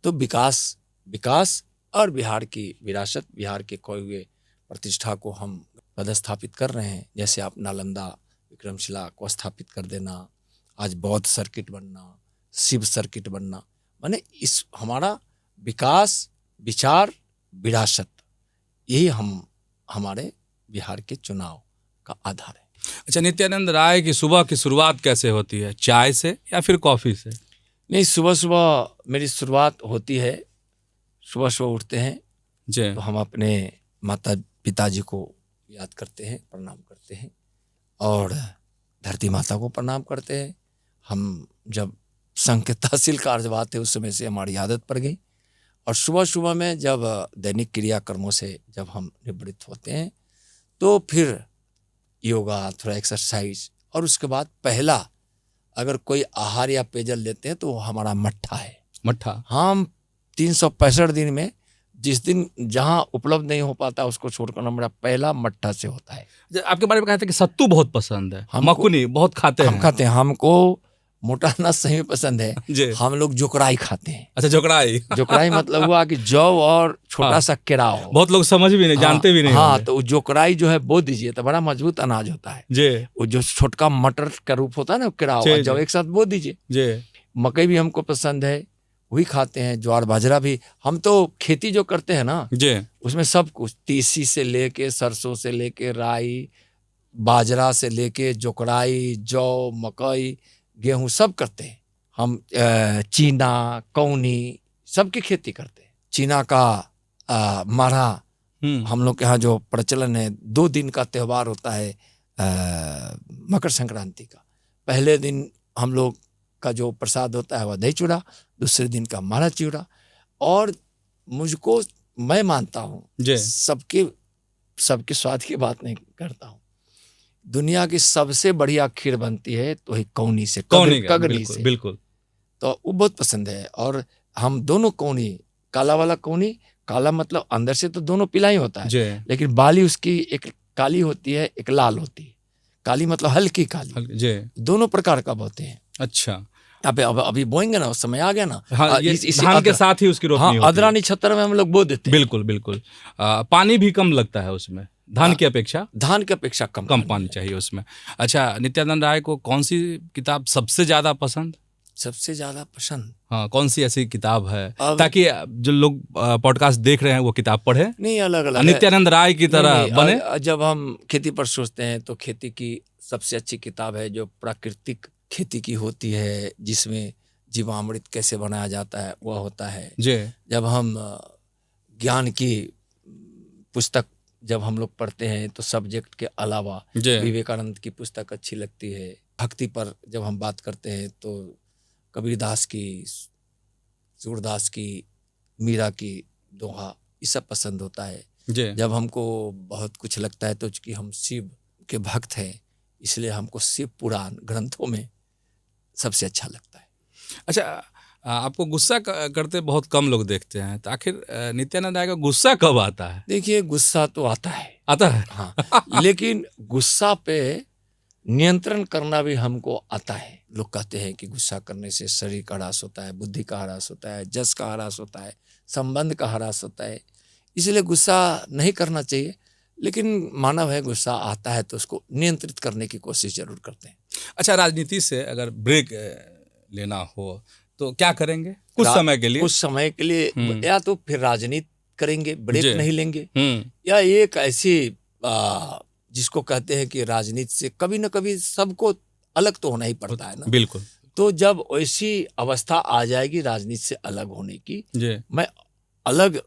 [SPEAKER 2] तो विकास और बिहार की विरासत, बिहार के खोए हुए प्रतिष्ठा को हम पदस्थापित कर रहे हैं। जैसे आप नालंदा विक्रमशिला को स्थापित कर देना, आज बौद्ध सर्किट बनना, शिव सर्किट बनना, माने इस हमारा विकास, विचार, विरासत, यही हमारे बिहार के चुनाव का आधार है।
[SPEAKER 1] अच्छा, नित्यानंद राय की सुबह की शुरुआत कैसे होती है, चाय से या फिर कॉफी से?
[SPEAKER 2] नहीं, सुबह मेरी शुरुआत होती है, सुबह उठते हैं
[SPEAKER 1] जी,
[SPEAKER 2] तो हम अपने माता पिताजी को याद करते हैं, प्रणाम करते हैं और धरती माता को प्रणाम करते हैं। हम जब संघ के तहसील कार्यवाह थे उस समय से हमारी आदत पड़ गई, और सुबह में जब दैनिक क्रियाकर्मों से जब हम निवृत्त होते हैं तो फिर योगा, थोड़ा एक्सरसाइज, और उसके बाद पहला अगर कोई आहार या पेयजल लेते हैं तो हमारा मट्ठा है।
[SPEAKER 1] मट्ठा
[SPEAKER 2] हम 365 दिन में जिस दिन जहाँ उपलब्ध नहीं हो पाता उसको छोड़कर हमारा पहला मट्ठा से होता है।
[SPEAKER 1] आपके बारे में कहा था कि सत्तू बहुत पसंद है, मकुनी बहुत खाते हैं।
[SPEAKER 2] हम खाते हैं, हमको मोटा अनाज सही में पसंद है। हम लोग जोकराई खाते हैं।
[SPEAKER 1] अच्छा, जोकराई
[SPEAKER 2] मतलब हुआ कि जौ और छोटा सा केराव।
[SPEAKER 1] बहुत लोग समझ भी नहीं, जानते भी नहीं।
[SPEAKER 2] हाँ, तो जोकराई जो है बो दीजिए तो बड़ा मजबूत अनाज होता है। वो जो छोटका मटर का रूप होता है ना, केराव, जौ एक साथ बो दीजिए। मकई भी हमको पसंद है, वही खाते हैं। ज्वार बाजरा भी, हम तो खेती जो करते हैं ना उसमें सब कुछ, तीसी से लेके सरसों से लेके राई, बाजरा से लेके जोकराई, जौ, मकई, गेहूं सब करते हैं हम। चीना, कौनी सबकी खेती करते हैं। चीना का मारा हम लोग के यहाँ जो प्रचलन है, 2 दिन का त्यौहार होता है मकर संक्रांति का। पहले दिन हम लोग का जो प्रसाद होता है वह दही चूड़ा, दूसरे दिन का मारा चिवड़ा। और मुझको, मैं मानता हूँ, सबके स्वाद की बात नहीं करता हूँ, दुनिया की सबसे बढ़िया खीर बनती है तो ही कौनी से, कगनी से। बिल्कुल। तो वो बहुत पसंद है। और हम दोनों कौनी, काला वाला कौनी, काला मतलब अंदर से तो दोनों पीला ही होता है, लेकिन बाली उसकी एक काली होती है, एक लाल होती है। काली मतलब हल्की काली, दोनों प्रकार का होते हैं।
[SPEAKER 1] अच्छा,
[SPEAKER 2] अब अभी बोएंगे ना, उस समय आ गया ना।
[SPEAKER 1] हाँ, ये धान के साथ ही उसकी रोपनी
[SPEAKER 2] हाँ,
[SPEAKER 1] होती है।
[SPEAKER 2] अदरानी छत्तर में हम लोग बो देते हैं।
[SPEAKER 1] बिल्कुल बिल्कुल। पानी भी कम लगता है उसमें, धान की अपेक्षा
[SPEAKER 2] धान की अपेक्षा
[SPEAKER 1] कम पानी चाहिए उसमें। अच्छा, नित्यानंद राय को कौन सी किताब सबसे ज्यादा पसंद?
[SPEAKER 2] सबसे ज्यादा पसंद,
[SPEAKER 1] हाँ, कौन सी ऐसी किताब है
[SPEAKER 2] अब
[SPEAKER 1] ताकि जो लोग पॉडकास्ट देख रहे हैं वो किताब पढ़े,
[SPEAKER 2] नहीं अलग अलग
[SPEAKER 1] नित्यानंद राय की तरह बने?
[SPEAKER 2] जब हम खेती पर सोचते हैं तो खेती की सबसे अच्छी किताब है जो प्राकृतिक खेती की होती है, जिसमें जीवामृत कैसे बनाया जाता है वह होता है।
[SPEAKER 1] जी।
[SPEAKER 2] जब हम ज्ञान की पुस्तक जब हम लोग पढ़ते हैं तो सब्जेक्ट के अलावा
[SPEAKER 1] जी।
[SPEAKER 2] विवेकानंद की पुस्तक अच्छी लगती है। भक्ति पर जब हम बात करते हैं तो कबीरदास की, सूरदास की, मीरा की दोहा, ये सब पसंद होता है।
[SPEAKER 1] जी।
[SPEAKER 2] जब हमको बहुत कुछ लगता है तो चूंकि हम शिव के भक्त हैं, इसलिए हमको शिव पुराण ग्रंथों में सबसे अच्छा लगता है।
[SPEAKER 1] अच्छा, आपको गुस्सा करते बहुत कम लोग देखते हैं, तो आखिर नित्यानंद राय का गुस्सा कब आता है?
[SPEAKER 2] देखिए, गुस्सा तो आता है,
[SPEAKER 1] हाँ,
[SPEAKER 2] लेकिन गुस्सा पे नियंत्रण करना भी हमको आता है। लोग कहते हैं कि गुस्सा करने से शरीर का ह्रास होता है, बुद्धि का ह्रास होता है, जस का ह्रास होता है, संबंध का ह्रास होता है, इसलिए गुस्सा नहीं करना चाहिए। लेकिन मानव है, गुस्सा आता है तो उसको नियंत्रित करने की कोशिश जरूर करते हैं।
[SPEAKER 1] अच्छा, राजनीति से अगर ब्रेक लेना हो तो क्या करेंगे कुछ समय के लिए?
[SPEAKER 2] कुछ समय के लिए या तो फिर राजनीति करेंगे, ब्रेक नहीं लेंगे, या एक ऐसी जिसको कहते हैं कि राजनीति से कभी न कभी सबको अलग तो होना ही पड़ता है ना।
[SPEAKER 1] बिल्कुल।
[SPEAKER 2] तो जब ऐसी अवस्था आ जाएगी राजनीति से अलग होने की, मैं अलग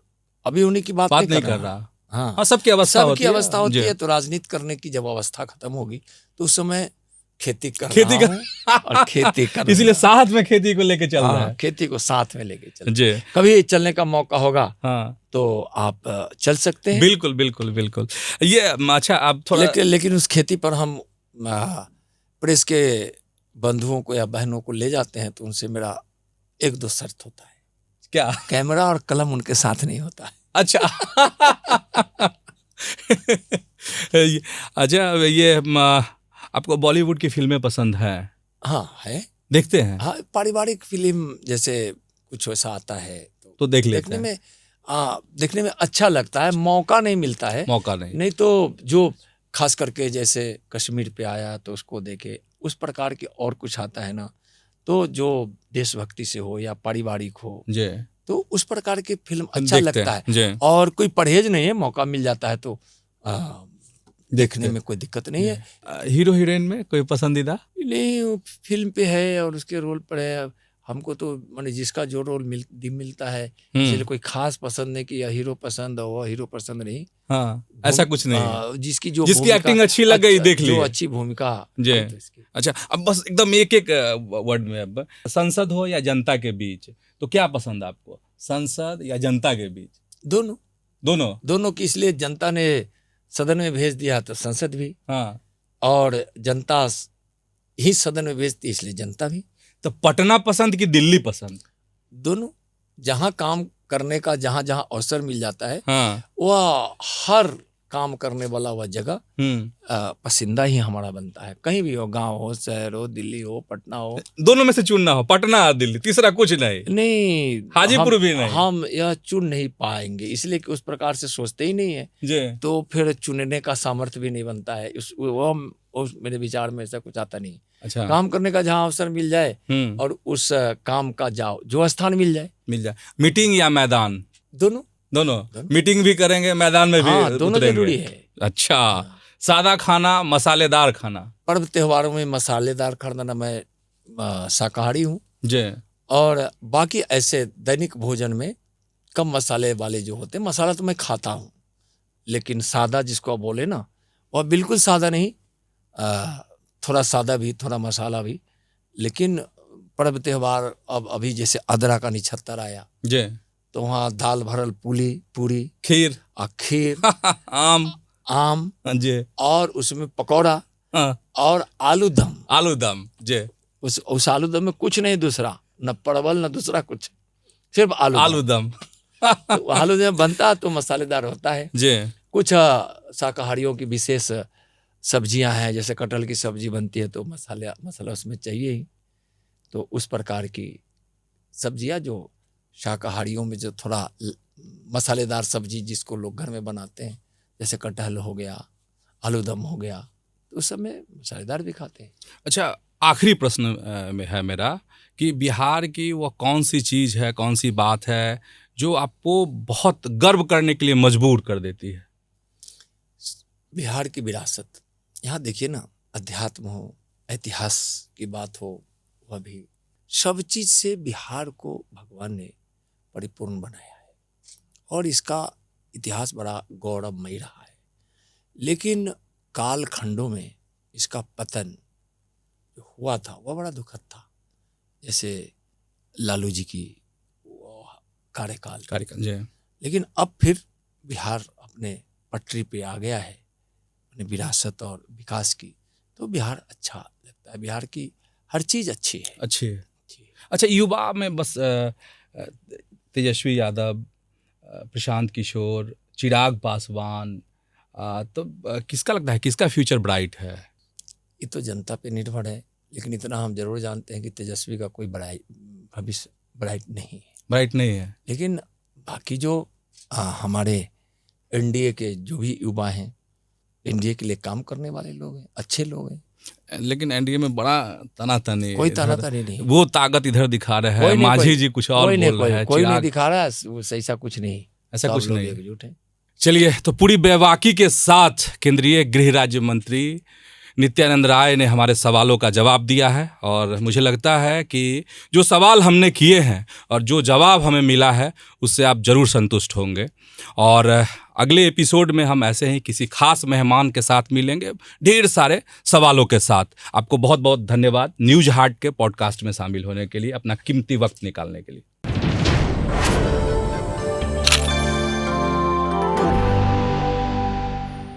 [SPEAKER 2] अभी होने की बात नहीं कर रहा। हाँ,
[SPEAKER 1] सबकी अवस्था
[SPEAKER 2] होती है। तो राजनीति करने की जब अवस्था खत्म होगी तो उस समय खेती कर
[SPEAKER 1] इसलिए साथ में खेती को लेके चल रहा है।
[SPEAKER 2] खेती को साथ में लेके चल, कभी चलने का मौका होगा तो आप चल सकते हैं।
[SPEAKER 1] बिल्कुल बिल्कुल बिल्कुल। ये अच्छा, आप थोड़ा
[SPEAKER 2] लेकिन उस खेती पर हम प्रेस के बंधुओं को या बहनों को ले जाते हैं तो उनसे मेरा एक दो शर्त होता है।
[SPEAKER 1] क्या?
[SPEAKER 2] कैमरा और कलम उनके साथ नहीं होता है।
[SPEAKER 1] अच्छा। अच्छा, ये आपको बॉलीवुड की फिल्में पसंद हैं?
[SPEAKER 2] हाँ, है,
[SPEAKER 1] देखते हैं।
[SPEAKER 2] हाँ, पारिवारिक फिल्म जैसे कुछ वैसा आता है
[SPEAKER 1] तो देख लेते हैं।
[SPEAKER 2] देखने में अच्छा लगता है, मौका नहीं मिलता है।
[SPEAKER 1] मौका नहीं
[SPEAKER 2] तो जो खास करके जैसे कश्मीर पे आया तो उसको देखे, उस प्रकार की और कुछ आता है ना, तो जो देशभक्ति से हो या पारिवारिक हो
[SPEAKER 1] जी,
[SPEAKER 2] तो उस प्रकार की फिल्म अच्छा लगता है। और कोई परहेज नहीं है, मौका मिल जाता है तो देखने में कोई दिक्कत नहीं है।
[SPEAKER 1] हीरो हीरोइन में कोई पसंदीदा?
[SPEAKER 2] नहीं, फिल्म पे है और उसके रोल पर है। हमको तो माने जिसका जो रोल मिलता है, इसलिए कोई खास पसंद नहीं कि यह हीरो पसंद और वह हीरो पसंद नहीं।
[SPEAKER 1] हाँ, ऐसा कुछ नहीं है।
[SPEAKER 2] जिसकी
[SPEAKER 1] एक्टिंग अच्छी लग गई देख ली,
[SPEAKER 2] जो अच्छी भूमिका।
[SPEAKER 1] जी। अच्छा, अब बस एकदम एक वर्ड में, अब संसद हो या जनता के बीच, तो क्या पसंद आपको, संसद या जनता के बीच? दोनों
[SPEAKER 2] की, इसलिए जनता ने सदन में भेज दिया तो संसद भी,
[SPEAKER 1] हाँ,
[SPEAKER 2] और जनता ही सदन में भेजती इसलिए जनता भी।
[SPEAKER 1] तो पटना पसंद कि दिल्ली पसंद?
[SPEAKER 2] दोनों, जहाँ काम करने का जहाँ जहाँ अवसर मिल जाता है,
[SPEAKER 1] हाँ,
[SPEAKER 2] वह हर काम करने वाला वह जगह पसंदीदा ही हमारा बनता है। कहीं भी हो, गांव हो, शहर हो, दिल्ली हो, पटना हो, दोनों
[SPEAKER 1] में से चुनना हो, पटना और दिल्ली, तीसरा कुछ नहीं, हाजीपुर भी नहीं,
[SPEAKER 2] हम यह चुन नहीं पाएंगे, इसलिए कि उस प्रकार से सोचते ही नहीं है, तो फिर चुनने का सामर्थ्य भी नहीं बनता है। मेरे विचार में ऐसा कुछ आता नहीं।
[SPEAKER 1] अच्छा,
[SPEAKER 2] काम करने का जहाँ अवसर मिल जाए और उस काम का जो स्थान मिल जाए।
[SPEAKER 1] मीटिंग या मैदान?
[SPEAKER 2] दोनों
[SPEAKER 1] मीटिंग भी करेंगे, मैदान में भी
[SPEAKER 2] दोनों जरूरी है।
[SPEAKER 1] अच्छा, सादा खाना, मसालेदार खाना?
[SPEAKER 2] पर्व त्योहारों में मसालेदार खाना, मैं शाकाहारी हूँ
[SPEAKER 1] जी,
[SPEAKER 2] और बाकी ऐसे दैनिक भोजन में कम मसाले वाले जो होते हैं, मसाला तो मैं खाता हूँ, लेकिन सादा जिसको आप बोले ना, वह बिल्कुल सादा नहीं, थोड़ा सादा भी, थोड़ा मसाला भी। लेकिन पर्व त्योहार, अब अभी जैसे अदरा का निछत्तर आया
[SPEAKER 1] जी,
[SPEAKER 2] तो वहाँ दाल भरल पूरी,
[SPEAKER 1] खीर
[SPEAKER 2] आम
[SPEAKER 1] जी,
[SPEAKER 2] और उसमें पकौड़ा और आलू दम
[SPEAKER 1] जी।
[SPEAKER 2] उस आलू दम में कुछ नहीं दूसरा, न परवल न दूसरा कुछ, सिर्फ आलू दम। तो आलू दम बनता तो मसालेदार होता है
[SPEAKER 1] जी।
[SPEAKER 2] कुछ शाकाहारियों की विशेष सब्जियां हैं, जैसे कटहल की सब्जी बनती है तो मसाला उसमें चाहिए ही। तो उस प्रकार की सब्जियां जो शाकाहारियों में जो थोड़ा मसालेदार सब्जी जिसको लोग घर में बनाते हैं, जैसे कटहल हो गया, आलू दम हो गया, तो उस समय मसालेदार भी खाते हैं।
[SPEAKER 1] अच्छा, आखिरी प्रश्न में है मेरा कि बिहार की वो कौन सी चीज़ है, कौन सी बात है जो आपको बहुत गर्व करने के लिए मजबूर कर देती है?
[SPEAKER 2] बिहार की विरासत, यहाँ देखिए ना, अध्यात्म हो, इतिहास की बात हो, वह भी सब चीज से बिहार को भगवान ने परिपूर्ण बनाया है और इसका इतिहास बड़ा गौरवमयी रहा है। लेकिन काल खंडों में इसका पतन जो हुआ था वह बड़ा दुखद था। जैसे लालू जी की वो कार्यकाल,
[SPEAKER 1] जी।
[SPEAKER 2] लेकिन अब फिर बिहार अपने पटरी पे आ गया है, अपने विरासत और विकास की, तो बिहार अच्छा लगता है। बिहार की हर चीज अच्छी है।
[SPEAKER 1] अच्छी है। अच्छा, युवा में बस तेजस्वी यादव, प्रशांत किशोर, चिराग पासवान, तो किसका लगता है किसका फ्यूचर ब्राइट है?
[SPEAKER 2] ये तो जनता पे निर्भर है, लेकिन इतना हम जरूर जानते हैं कि तेजस्वी का कोई भविष्य ब्राइट नहीं है।
[SPEAKER 1] ब्राइट नहीं है।
[SPEAKER 2] लेकिन बाकी जो हमारे एनडीए के जो भी युवा हैं, एनडीए के लिए काम करने वाले लोग हैं, अच्छे लोग हैं।
[SPEAKER 1] लेकिन एनडीए में बड़ा तनातनी,
[SPEAKER 2] कोई तनातनी नहीं,
[SPEAKER 1] वो ताकत इधर दिखा रहे हैं, मांझी जी कुछ और बोल रहे हैं,
[SPEAKER 2] कोई नहीं दिखा रहा है, ऐसा कुछ नहीं,
[SPEAKER 1] ऐसा कुछ नहीं
[SPEAKER 2] एकजुट है।
[SPEAKER 1] चलिए, तो पूरी बेबाकी के साथ केंद्रीय गृह राज्य मंत्री नित्यानंद राय ने हमारे सवालों का जवाब दिया है और मुझे लगता है कि जो सवाल हमने किए हैं और जो जवाब हमें मिला है उससे आप ज़रूर संतुष्ट होंगे। और अगले एपिसोड में हम ऐसे ही किसी खास मेहमान के साथ मिलेंगे, ढेर सारे सवालों के साथ। आपको बहुत बहुत धन्यवाद न्यूज़ हार्ट के पॉडकास्ट में शामिल होने के लिए, अपना कीमती वक्त निकालने के लिए।